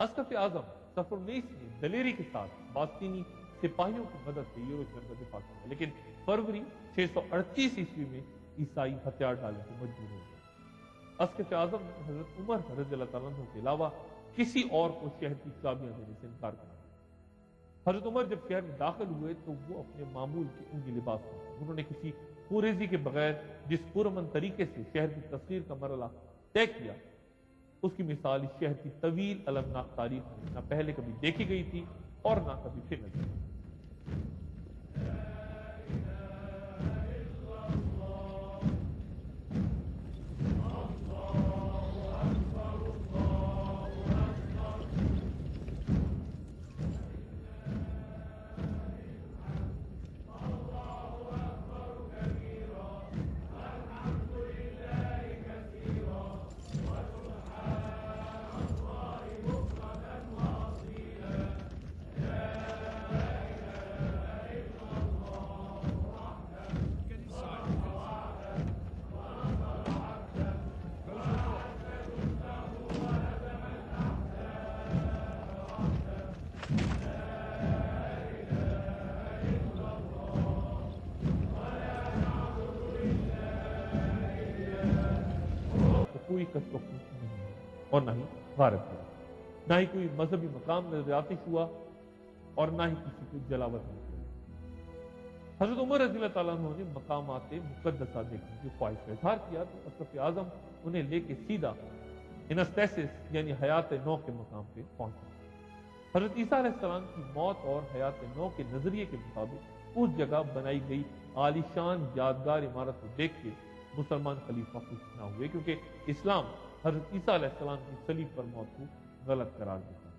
अस्कफ आजम सफरुन्नीस ने दलेरी के साथ बास्तीनी सिपाहियों की मदद से यरूशलेम का दिफा किया, लेकिन फरवरी 638 ईस्वी में ईसाई हथियार डालने को मजबूर हो गए। अस्कफ आजम ने हजरत उमर रज़ियल्लाहु तआला अन्हु के अलावा किसी और को शहर की चाबियां देने से इनकार कर दिया। हजरत उमर जब शहर में दाखिल हुए तो वो अपने मामूल के ऊनी लिबास में, उन्होंने किसी पुरेजी के बगैर जिस पुरअमन तरीके से शहर की तस्वीर का मरला तय किया, उसकी मिसाल इस शहर की तवील अलमनाक तारीख में न पहले कभी देखी गई थी और न कभी फिर नजर आई। कोई कसर नहीं है और ना ही गारत हुआ, ना ही कोई मजहबी मकाम में आतिश हुआ और ना ही किसी को जलावत नहीं किया। हजरत उमर रज़ियल्लाहु तआला अन्हु ने मकामात मुक़द्दसा देखने की ख्वाहिश का इजहार किया तो अस्कफ आजम उन्हें लेके सीधा इनस्तेसिस यानी हयात नौ के मकाम पे पहुंचा। हजरत ईसा अलैहिस्सलाम की मौत और हयात नौ के नजरिए के मुताबिक उस जगह बनाई गई आलीशान यादगार इमारत को देख के मुसलमान खलीफा खुश ना हुए, क्योंकि इस्लाम हजरत ईसा अलैहिस्सलाम की सलीब पर मौत को गलत करार देता है।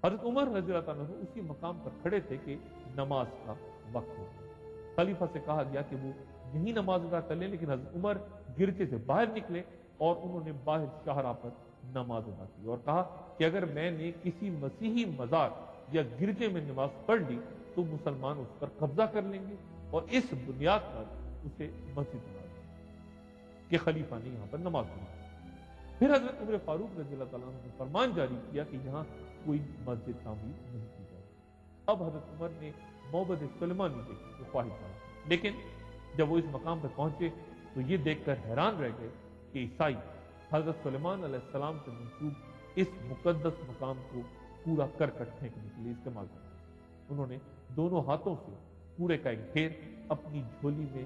हजरत उमर रज़ियल्लाहु अन्हु उसी मकाम पर खड़े थे कि नमाज का वक्त हो गया। खलीफा से कहा गया कि वो यही नमाज अदा कर ले, लेकिन हजरत उमर गिरजे से बाहर निकले और उन्होंने बाहर शाहरा पर नमाज अदा की और कहा कि अगर मैंने किसी मसीही मजार या गिरजे में नमाज पढ़ ली तो मुसलमान उस पर कब्जा कर लेंगे और इस बुनियाद पर उसे मस्जिद बना देंगे कि खलीफा ने यहाँ पर नमाज पढ़ी। फिर हजरत उमर फारूक रज़ियल्लाहु तआला अन्हु ने फरमान जारी किया कि यहाँ कोई मस्जिद तामीर नहीं की जाए। अब हजरत उमर ने मोहब्बत सुलेमानी देखी तो ख्वाहिश करा, लेकिन جب وہ اس مقام پر پہنچے تو یہ دیکھ کر حیران رہ گئے کہ عیسائی حضرت سلیمان علیہ السلام سے منسوب اس مقدس مقام کو پورا کرکٹ پھینکنے کے لیے استعمال کرتے. انہوں نے دونوں ہاتھوں سے کوڑے کا ایک ڈھیر اپنی جھولی میں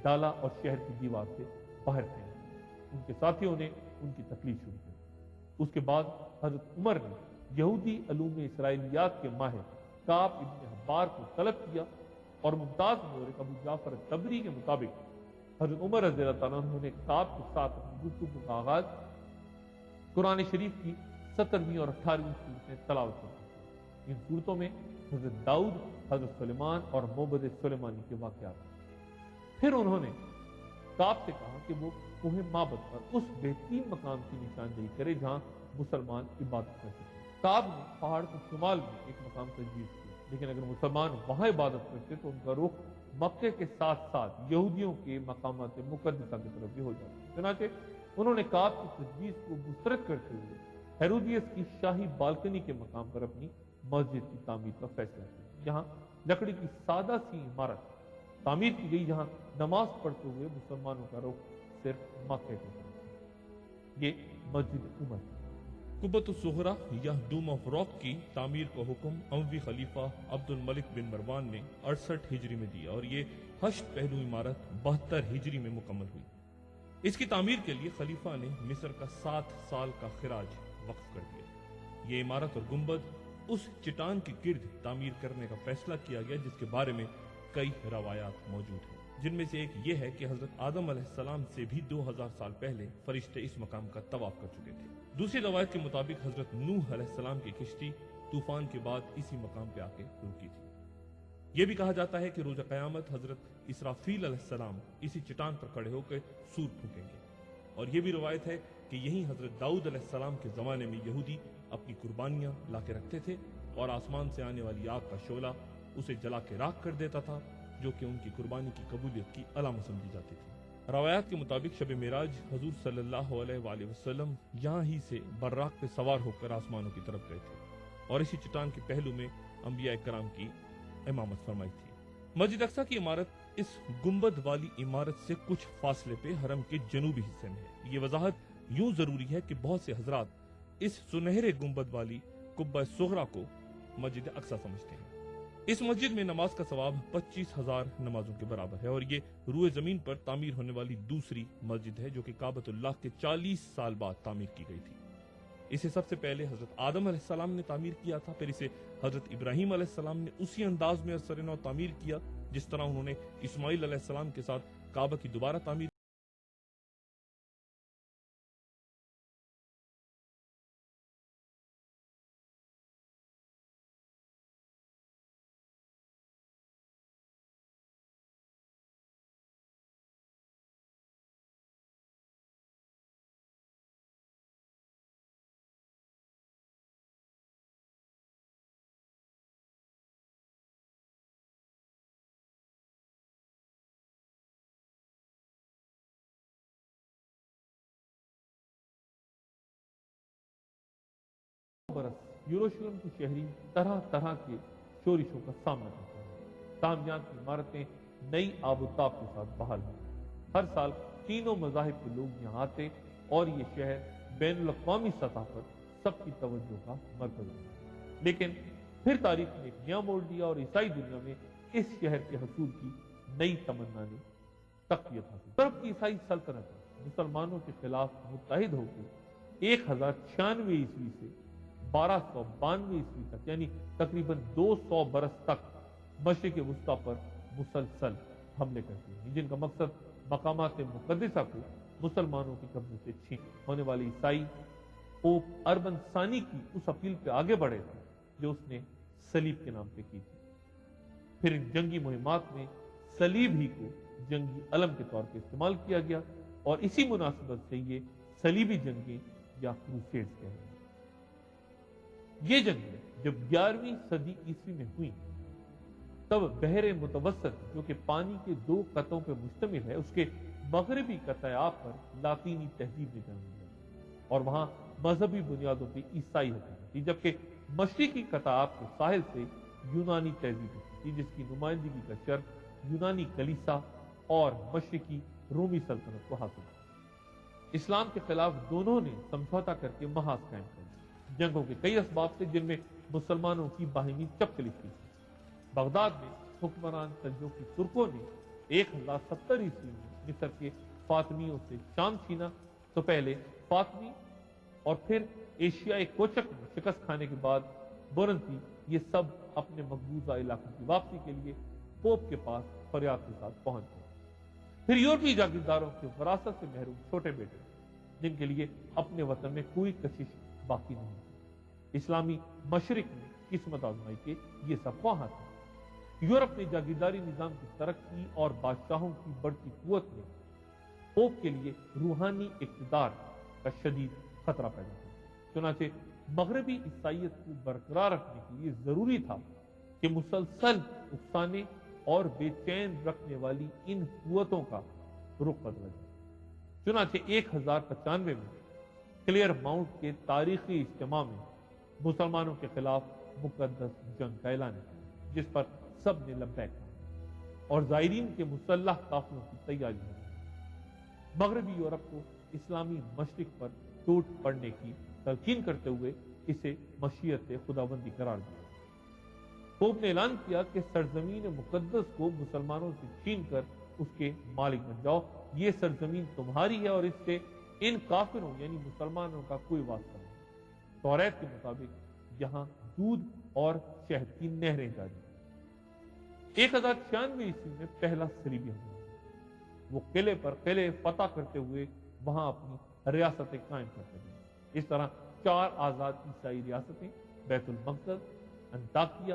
ڈالا اور شہر کی دیوار سے باہر پھینکا. ان کے ساتھیوں نے ان کی تکلیف شروع کی. اس کے بعد حضرت عمر نے یہودی علوم اسرائیلیات کے ماہر کعب ابن حبار کو طلب کیا اور ممتاز مورخ ابو جعفر طبری کے مطابق حضرت عمر رضی اللہ تعالیٰ عنہ نے کعب کے ساتھ اپنی گفتگو کا آغاز قرآن شریف کی 17ویں اور 18ویں صورتیں تلاوت کی. ان صورتوں میں حضرت داؤد، حضرت سلیمان اور معبد سلیمانی کے واقعات. پھر انہوں نے کعب سے کہا کہ وہ کوہ معبد پر اس بہترین مقام کی نشاندہی کرے جہاں مسلمان عبادت کرتے تھے. کعب نے پہاڑ کے شمال میں ایک مقام تجویز کیا، لیکن اگر مسلمان وہاں عبادت کرتے تو ان کا رخ مکے کے ساتھ ساتھ یہودیوں کے مقامات مقدسہ کی طرف بھی ہو جاتا. چنانچہ انہوں نے کعب کی تجویز کو مسترد کرتے ہوئے ہیرودیس کی شاہی بالکنی کے مقام پر اپنی مسجد کی تعمیر کا فیصلہ کیا. یہاں لکڑی کی سادہ سی عمارت تعمیر کی گئی جہاں نماز پڑھتے ہوئے مسلمانوں کا رخ صرف مکے کی طرف. یہ مسجد عمر. قبۃ الصغریٰ یا ڈوم آف راک کی تعمیر کا حکم اموی خلیفہ عبد الملک بن مروان نے 68 ہجری میں دیا اور یہ 8 پہلو عمارت 72 ہجری میں مکمل ہوئی. اس کی تعمیر کے لیے خلیفہ نے مصر کا 7 سال کا خراج وقف کر دیا. یہ عمارت اور گنبد اس چٹان کے گرد تعمیر کرنے کا فیصلہ کیا گیا جس کے بارے میں کئی روایات موجود ہیں، جن میں سے ایک یہ ہے کہ حضرت آدم علیہ السلام سے بھی 2000 سال پہلے فرشتے اس مقام کا طواف کر چکے تھے. دوسری روایت کے مطابق حضرت نوح علیہ السلام کی کشتی طوفان کے بعد اسی مقام پہ آ کے رکی تھی. یہ بھی کہا جاتا ہے کہ روز قیامت حضرت اسرافیل علیہ السلام اسی چٹان پر کھڑے ہو کے سور پھونکیں گے. اور یہ بھی روایت ہے کہ یہی حضرت داؤد علیہ السلام کے زمانے میں یہودی اپنی قربانیاں لا کے رکھتے تھے اور آسمان سے آنے والی آگ کا شعلہ اسے جلا کے راکھ کر دیتا تھا، جو کہ ان کی قربانی کی قبولیت کی علامت سمجھی جاتی تھی. روایات کے مطابق شب معراج حضور صلی اللہ علیہ وآلہ وسلم یہاں ہی سے براق پہ سوار ہو کر آسمانوں کی طرف گئے تھے اور اسی چٹان کے پہلو میں انبیاء کرام کی امامت فرمائی تھی. مسجد اقصیٰ کی عمارت اس گنبد والی عمارت سے کچھ فاصلے پہ حرم کے جنوبی حصے میں ہے. یہ وضاحت یوں ضروری ہے کہ بہت سے حضرات اس سنہرے گنبد والی قبہ صغریٰ کو مسجد اقصیٰ سمجھتے ہیں. اس مسجد میں نماز کا ثواب 25,000 نمازوں کے برابر ہے اور یہ روئے زمین پر تعمیر ہونے والی دوسری مسجد ہے جو کہ کعبۃ اللہ کے 40 سال بعد تعمیر کی گئی تھی. اسے سب سے پہلے حضرت آدم علیہ السلام نے تعمیر کیا تھا، پھر اسے حضرت ابراہیم علیہ السلام نے اسی انداز میں اثر نو تعمیر کیا جس طرح انہوں نے اسماعیل علیہ السلام کے ساتھ کعبہ کی دوبارہ تعمیر برس یروشلم کی شہری طرح طرح کے شورشوں کا سامنا کرتے ہیں. تاہم یہاں کی عمارتیں نئی آب و تاب کے ساتھ بحال ہیں. ہر سال تینوں مذاہب کے لوگ یہاں آتے اور یہ شہر بین الاقوامی سطح پر سب کی توجہ کا مرکز ہے. لیکن پھر تاریخ نے ایک نیا موڑ لیا اور عیسائی دنیا میں اس شہر کے حصول کی نئی تمنا نے تقویت حاصل. طرف کی عیسائی سلطنت مسلمانوں کے خلاف متحد ہو کے 1096 عیسوی سے 1292 عیسوی تک یعنی تقریباً 200 برس تک مشرق وسطیٰ پر مسلسل حملے کرتی ہیں، جن کا مقصد مقامات مقدسہ کو مسلمانوں کے قبضے سے چھین ہونے والی عیسائی پوپ اربن ثانی کی اس اپیل پہ آگے بڑھے تھے جو اس نے صلیب کے نام پہ کی تھی. پھر ان جنگی مہمات میں صلیب ہی کو جنگی علم کے طور پہ استعمال کیا گیا اور اسی مناسبت سے یہ صلیبی جنگیں یا کروسیڈز کہتے ہیں. یہ جنگیں جب 11ویں صدی عیسوی میں ہوئی تب بحر متوسط جو کہ پانی کے 2 قطعوں پہ مشتمل ہے اس کے مغربی قطع آب پر لاطینی تہذیب نے جنم لیا اور وہاں مذہبی بنیادوں پہ عیسائی حکومت تھی، جبکہ مشرقی قطع آب کے ساحل سے یونانی تہذیب تھی جس کی نمائندگی کا شرط یونانی کلیسا اور مشرقی رومی سلطنت کو حاصل کیا۔ اسلام کے خلاف دونوں نے سمجھوتا کر کے محاذ قائم کر دیا۔ جنگوں کے کئی اسباب تھے جن میں مسلمانوں کی باہمی چپکلیف تھی۔ بغداد میں حکمران سلجوقی ترکوں نے 1070 عیسوی میں مصر کے فاطمیوں سے شام چھینا تو پہلے فاطمی اور پھر ایشیائی کوچک میں شکست کھانے کے بعد بورنسی یہ سب اپنے مقبوضہ علاقوں کی واپسی کے لیے پوپ کے پاس فریاد کے ساتھ پہنچ گئے۔ پھر یورپی جاگیرداروں کے وراثت سے محروم چھوٹے بیٹے جن کے لیے اپنے وطن میں کوئی کشش باقی نہیں تھی۔ اسلامی مشرق میں قسمت آزمائی کے یہ سب خواہاں تھے۔ یورپ میں جاگیرداری نظام کی ترقی اور بادشاہوں کی بڑھتی قوت میں پوپ کے لیے روحانی اقتدار کا شدید خطرہ پیدا ہوا۔ چنانچہ مغربی عیسائیت کو برقرار رکھنے کے لیے ضروری تھا کہ مسلسل اکسانے اور بے چین رکھنے والی ان قوتوں کا رخ بدلا جائے۔ چنانچہ 1095 میں کلیئر ماؤنٹ کے تاریخی اجتماع میں مسلمانوں کے خلاف مقدس جنگ کا اعلان کیا، جس پر سب نے لبیک کہا اور زائرین کے مسلح قافلوں کی تیاری کی۔ مغربی یورپ کو اسلامی مشرق پر ٹوٹ پڑنے کی تلقین کرتے ہوئے اسے مشیت خداوندی قرار دیا۔ پوپ نے اعلان کیا کہ سرزمین مقدس کو مسلمانوں سے چھین کر اس کے مالک بن جاؤ، یہ سرزمین تمہاری ہے اور اس سے ان کافروں یعنی مسلمانوں کا کوئی واسطہ نہیں۔ توریت کے مطابق یہاں دودھ اور شہد کی نہریں جاری۔ 1096 عیسوی میں پہلا صلیبی حملہ ہوا۔ وہ قلعے پر قلعے فتح کرتے ہوئے وہاں اپنی ریاستیں قائم کرتے گئے۔ اس طرح 4 آزاد عیسائی ریاستیں بیت المقدس، انطاکیہ،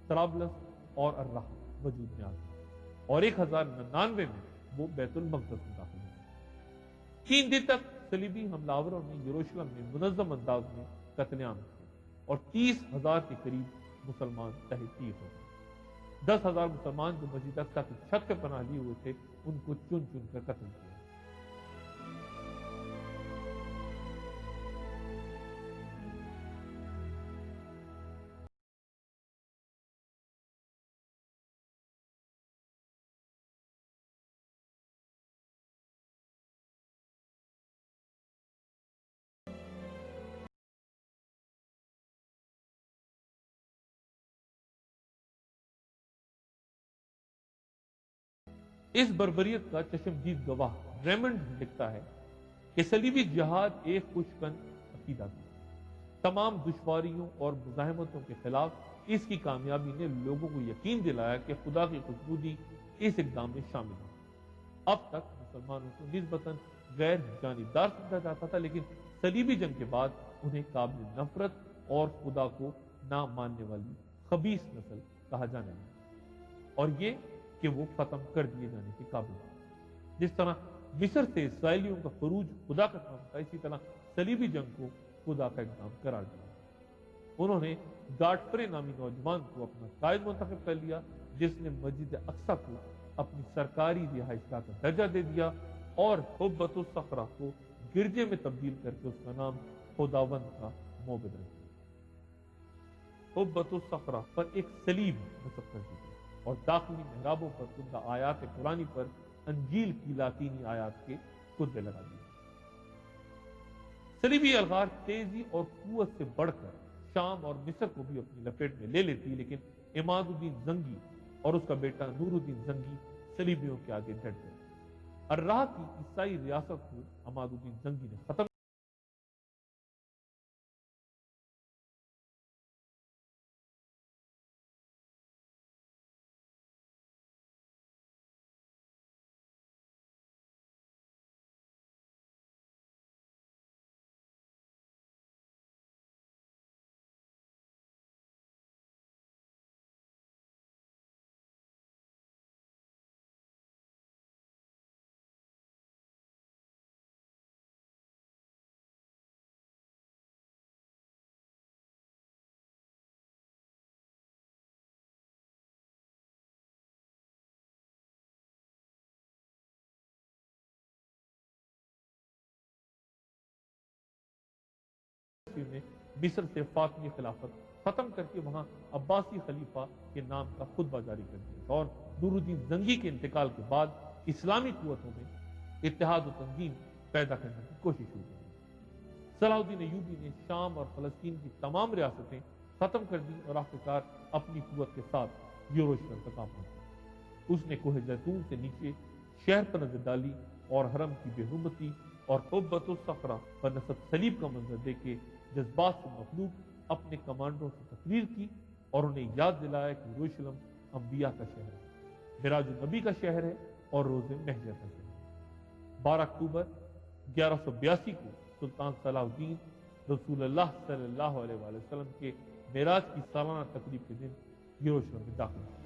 طرابلس اور الرحا وجود میں آ گئی اور 1099 میں وہ بیت المقدس میں داخل ہو گئے۔ 3 دن تک صلیبی حملہ آوروں نے یروشلم میں منظم انداز میں قتل عام کیا اور 30,000 کے قریب مسلمان تحقیر ہو گئے۔ 10,000 مسلمان جو مسجد اقصی کی چھت پہ پناہ لیے ہوئے تھے ان کو چن چن کر قتل کیا۔ اس بربریت کا چشمدید گواہ ریمنڈ لکھتا ہے کہ صلیبی جہاد ایک خوشکن عقیدہ تھا۔ تمام دشواریوں اور مزاحمتوں کے خلاف اس کی کامیابی نے لوگوں کو یقین دلایا کہ خدا کی خوشنودی اس اقدام میں شامل ہے۔ اب تک مسلمانوں کو نسبتاً غیر جانبدار سمجھا جاتا تھا، لیکن صلیبی جنگ کے بعد انہیں قابل نفرت اور خدا کو نہ ماننے والی خبیث نسل کہا جانے لگا، اور یہ کہ وہ ختم کر دیے جانے کے قابل تھے۔ جس طرح مصر سے اسرائیلیوں کا خروج خدا کا کام تھا، اسی طرح صلیبی جنگ کو خدا کا اقدام قرار دیا۔ انہوں نے گاڈفرے نامی نوجوان کو اپنا قائد منتخب کر لیا، جس نے مسجد اقصی کو اپنی سرکاری رہائش گاہ کا درجہ دے دیا اور حبۃ الصخرہ کو گرجے میں تبدیل کر کے اس کا نام خداوند کا معبد رکھ دیا۔ حبۃ الصخرہ پر ایک صلیب نصب کر دی گئی اور داخلی محرابوں پر خدا آیات قرآنی پر انجیل کی لاطینی آیات کے خطبے لگا دیے۔ صلیبی الغار تیزی اور قوت سے بڑھ کر شام اور مصر کو بھی اپنی لپیٹ میں لے لیتی، لیکن عماد الدین زنگی اور اس کا بیٹا نور الدین زنگی صلیبیوں کے آگے ڈٹ گئے۔ الرہا کی عیسائی ریاست کو عماد الدین زنگی نے ختم میں مصر سے فاطمی خلافت ختم کر کے وہاں عباسی خلیفہ کے نام کا خطبہ جاری کر دیا اور نور الدین زنگی کے انتقال کے بعد इस्लामी कुव्वतों में इत्तेहाद और तंजीम पैदा करने की कोशिश हुई। सलाहुद्दीन अय्यूबी ने शाम और फलस्तीन की तमाम रियासतें खत्म कर दी और आखिरकार अपनी कुव्वत के साथ यरूशलेम तक आ पहुंचा। उसने कोहे जैतून से नीचे शहर पर नजर डाली और हरम की बेहुरमती और कुब्बतुल सखरा पर नसब सलीब का मंजर देके जज्बात से मखलूक अपने कमांडरों से तकरीर की और उन्हें याद दिलाया कि यरूशलेम अंबिया का शहर है, मिराज नबी का शहर है और रोजे महजर का शहर है। 12 अक्टूबर 1182 को सुल्तान सलाहुद्दीन रसूलुल्लाह सल्लल्लाहु अलैहि वसल्लम के मेराज की सालाना तकरीब के दिन यरूशलेम में दाखिल हुए।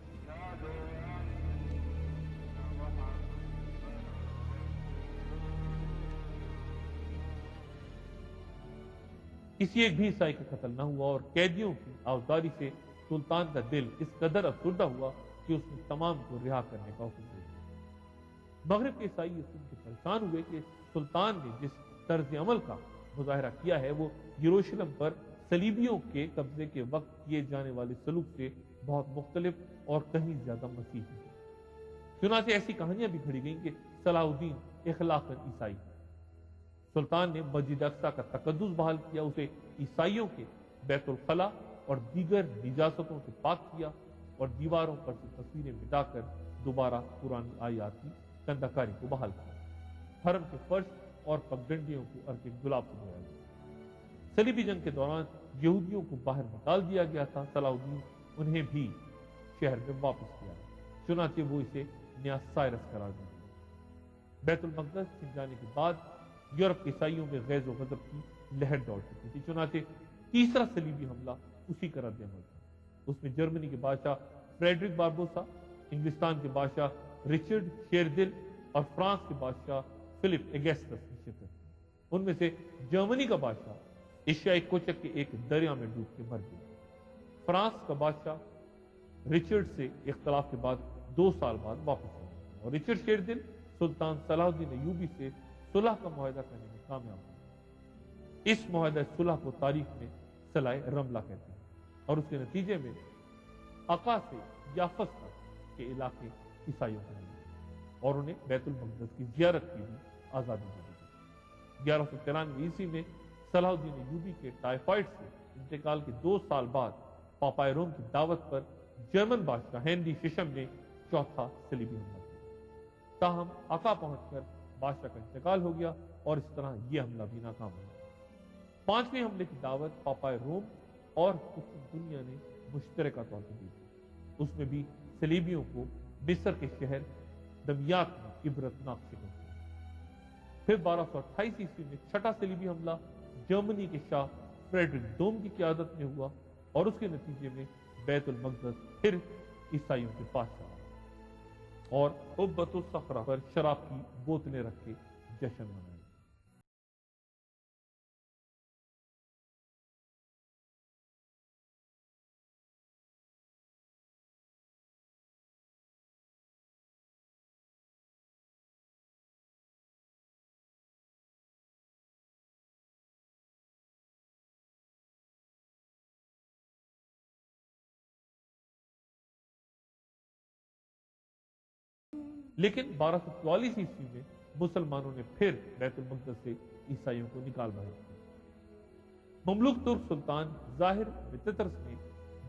किसी एक भी ईसाई का कत्ल न हुआ और कैदियों की आउजारी से सुल्तान का दिल इस कदर अफसुर्दा हुआ कि उसने तमाम को रिहा करने का हुक्म दिया। मगरिब के ईसाई ये सुन के परेशान हुए कि सुल्तान ने जिस तर्ज अमल का मुजाहरा किया है वो यरूशलेम पर सलीबियों के कब्जे के वक्त किए जाने वाले सलूक से बहुत मुख्तलिफ और कहीं ज्यादा मसीही है। चुनांचे ऐसी कहानियां भी घड़ी गई कि सलाहुद्दीन इखलाकन ईसाई, सुल्तान ने मस्जिद अक्सा का तकद्दुस बहाल किया, उसे ईसाइयों के बैतुल खला और दीगर निजासतों से पाक किया और दीवारों पर से तस्वीरें मिटाकर दोबारा पुरानी आयात की कंदाकारी को बहाल किया। हरम के फर्श और पगडंडियों को अर्के गुलाब से धोया गया। सलीबी जंग के दौरान यहूदियों को बाहर निकाल दिया गया था। सलाहुद्दीन उन्हें भी शहर में वापस किया, चुनांचे वो इसे नया साइरस करार दिया। बैतुल मक़दस छिन जाने के बाद यूरोप के ईसाइयों में गैज़ व गज़ब की लहर दौड़ चुकी थी। चुनांचे तीसरा सलीबी हमला उसी का रद्द अमल था। उसमें जर्मनी के बादशाह फ्रेडरिक बारबोसा, इंग्लिस्तान के बादशाह रिचर्ड शेरदिल और फ्रांस के बादशाह फिलिप एगस्टस ने शिरकत की। उनमें से जर्मनी का बादशाह एशियाई कोचक के एक दरिया में डूब के मर गया। फ्रांस का बादशाह रिचर्ड से इख्तलाफ के बाद 2 साल बाद वापस आया और रिचर्ड शेरदिल सुल्तान सलाहुद्दीन अय्यूबी से सुलह का मुआहदा करने में कामयाब हुआ। इस मुआहदा सुलह को तारीख में सलाह रमला कहते हैं और उसके नतीजे में अका से याफस तक के इलाके ईसाइयों को मिले और उन्हें बैतुल मक़दस की ज़ियारत की भी आज़ादी दे दी। 1193 ईस्वी में सलाहुद्दीन अय्यूबी के टाइफाइड से इंतकाल के 2 साल बाद पापाए रोम की दावत पर जर्मन बादशाह हेनरी शिशम ने चौथा सलीबी हमला किया। ताहम अका पहुंचकर बादशाह का इंतकाल हो गया और इस तरह यह हमला भी नाकाम हुआ। 5वें हमले की दावत पापाए रोम और दुनिया ने मुश्तरका तौर पर दी थी। उसमें भी सलीबियों को मिस्र के शहर दमियात में इबरतनाक शिकस्त हुई। फिर 1228 ईस्वी में छठा सलीबी हमला जर्मनी के शाह फ्रेडरिक दोम की क़यादत में हुआ और उसके नतीजे में बैतुल मक़दस फिर ईसाइयों के पास चला और कुब्बतुल सखरा पर शराब की बोतलें रख के जश्न मनाया। लेकिन 1244 ईस्वी में मुसलमानों ने फिर बैतुल मक़दस से ईसाइयों को निकाल बाहर किया। ममलूक तुर्क सुल्तान ज़ाहिर बिततरस ने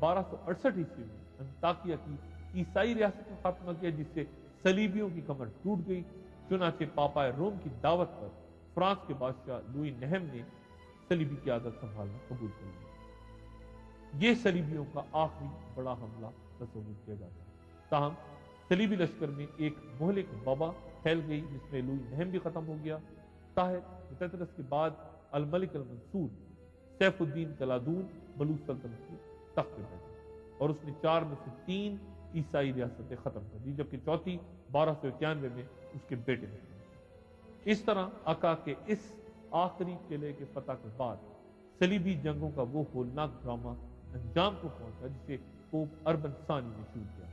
1268 ईस्वी में अंताकिया की ईसाई रियासत का खात्मा किया, जिससे सलीबियों की कमर टूट गई। चुनांचे पापाए रोम की दावत पर फ्रांस के बादशाह लुई नहम ने सलीबी की आदत संभालना कबूल कर लिया। ये सलीबियों का आखिरी बड़ा हमला तस्वुर किया जाता है। ताहम सलीबी लश्कर में एक मोहलिक वबा फैल गई जिसमें लुई नहम भी खत्म हो गया। ताहिर बिततरस के बाद अल मलिक अल मंसूर सैफुद्दीन कलादून बलूच सल्तनत की तख्त पर बैठा और उसने 4 में से 3 ईसाई रियासतें खत्म कर दी, जबकि चौथी 1291 में उसके बेटे ने की। इस तरह अका के इस आखिरी किले के फतह के बाद सलीबी जंगों का वो होलनाक ड्रामा अंजाम को पहुंचा जिसे पोप अर्बन सानी ने शुरू किया।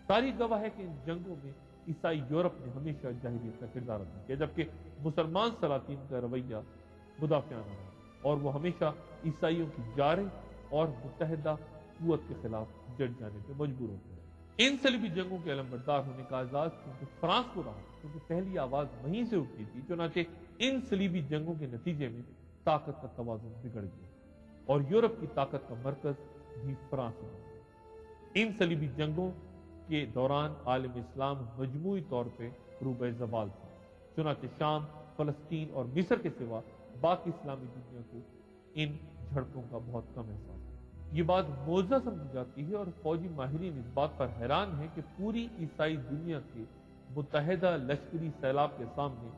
तारीख गवाह है कि इन जंगों में ईसाई यूरोप ने हमेशा जाहिलियत का किरदार अदा किया, जबकि मुसलमान सलातीन का रवैया मुदाफियाना रहा और वो हमेशा ईसाइयों की जारे और मुत्तहिदा कुव्वत के खिलाफ जड़ जाने पर मजबूर होते रहे। ان صلیبی جنگوں کے علمبردار ہونے کا اعزاز کیونکہ فرانس کو رہا، کیونکہ پہلی آواز وہیں سے اٹھتی تھی، چنانچہ ان صلیبی جنگوں کے نتیجے میں طاقت کا توازن بگڑ گیا اور یورپ کی طاقت کا مرکز بھی فرانس بن گیا۔ ان صلیبی جنگوں کے دوران عالم اسلام مجموعی طور پہ روبہ زوال تھا، چنانچہ شام، فلسطین اور مصر کے سوا باقی اسلامی دنیا کو ان جھڑپوں کا بہت کم احساس ہے۔ یہ بات موزہ سمجھی جاتی ہے اور فوجی ماہرین اس بات پر حیران ہیں کہ پوری عیسائی دنیا کے متحدہ لشکری سیلاب کے سامنے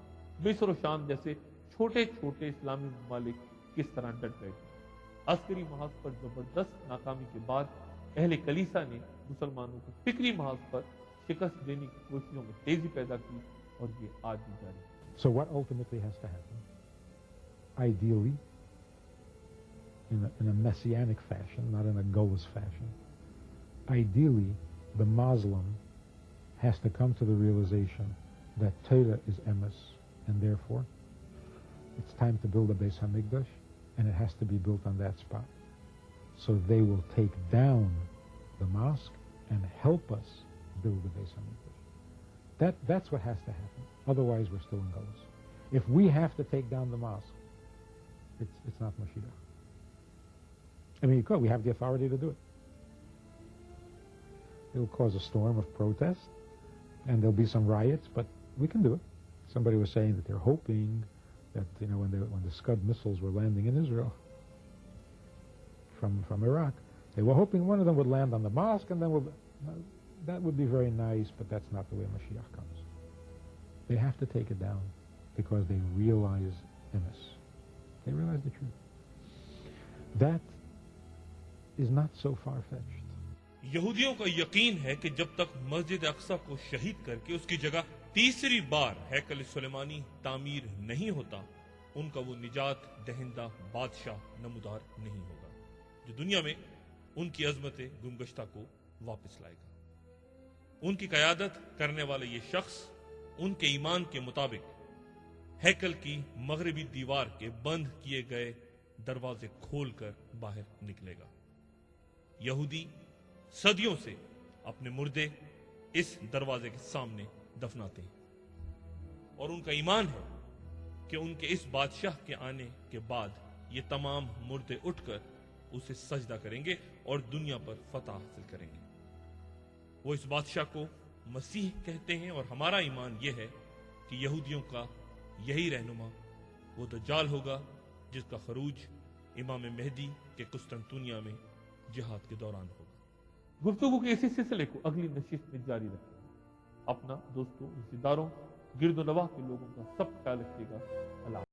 مصر و شام جیسے چھوٹے چھوٹے اسلامی ممالک کس طرح ڈٹ گئے تھے۔ عسکری محاذ پر زبردست ناکامی کے بعد اہل کلیسا نے مسلمانوں کو فکری محاذ پر شکست دینے کی کوششوں میں تیزی پیدا کی اور یہ آج بھی جاری ہے۔ So what ultimately has to happen? Ideally, in a messianic fashion, not in a Golas fashion, ideally the Muslim has to come to the realization that Torah is emes, and therefore it's time to build a Beis HaMikdash, and it has to be built on that spot. So they will take down the mosque and help us build the Beis HaMikdash. That's what has to happen. Otherwise, we're still in Golas. If we have to take down the mosque, it's not Mashiach. I mean, we have the authority to do it. It'll cause a storm of protest, and there'll be some riots, but we can do it. Somebody was saying that they're hoping that, when the Scud missiles were landing in Israel from Iraq, they were hoping one of them would land on the mosque, and then that would be very nice, but that's not the way Mashiach comes. They have to take it down because they realize emes. They realize the truth. That is not so far-fetched. یہودیوں کا یقین ہے کہ جب تک مسجد اقصی کو شہید کر کے اس کی جگہ تیسری بار ہیکل سلیمانی تعمیر نہیں ہوتا، ان کا وہ نجات دہندہ بادشاہ نمودار نہیں ہوگا جو دنیا میں ان کی عظمت گمگشتہ کو واپس لائے گا۔ ان کی قیادت کرنے والا یہ شخص ان کے ایمان کے مطابق ہیکل کی مغربی دیوار کے بند کیے گئے دروازے کھول کر باہر نکلے گا۔ یہودی صدیوں سے اپنے مردے اس دروازے کے سامنے دفناتے ہیں اور ان کا ایمان ہے کہ ان کے اس بادشاہ کے آنے کے بعد یہ تمام مردے اٹھ کر اسے سجدہ کریں گے اور دنیا پر فتح حاصل کریں گے۔ وہ اس بادشاہ کو مسیح کہتے ہیں اور ہمارا ایمان یہ ہے کہ یہودیوں کا یہی رہنما وہ دجال ہوگا جس کا خروج امام مہدی کے قسطنطنیہ میں جہاد کے دوران ہوگا۔ گفتگو کے اسی سلسلے کو اگلی نشست میں جاری رکھیں گے۔ اپنا، دوستوں، رشتہ داروں، گرد و نواح کے لوگوں کا سب خیال رکھیے گا۔ اللہ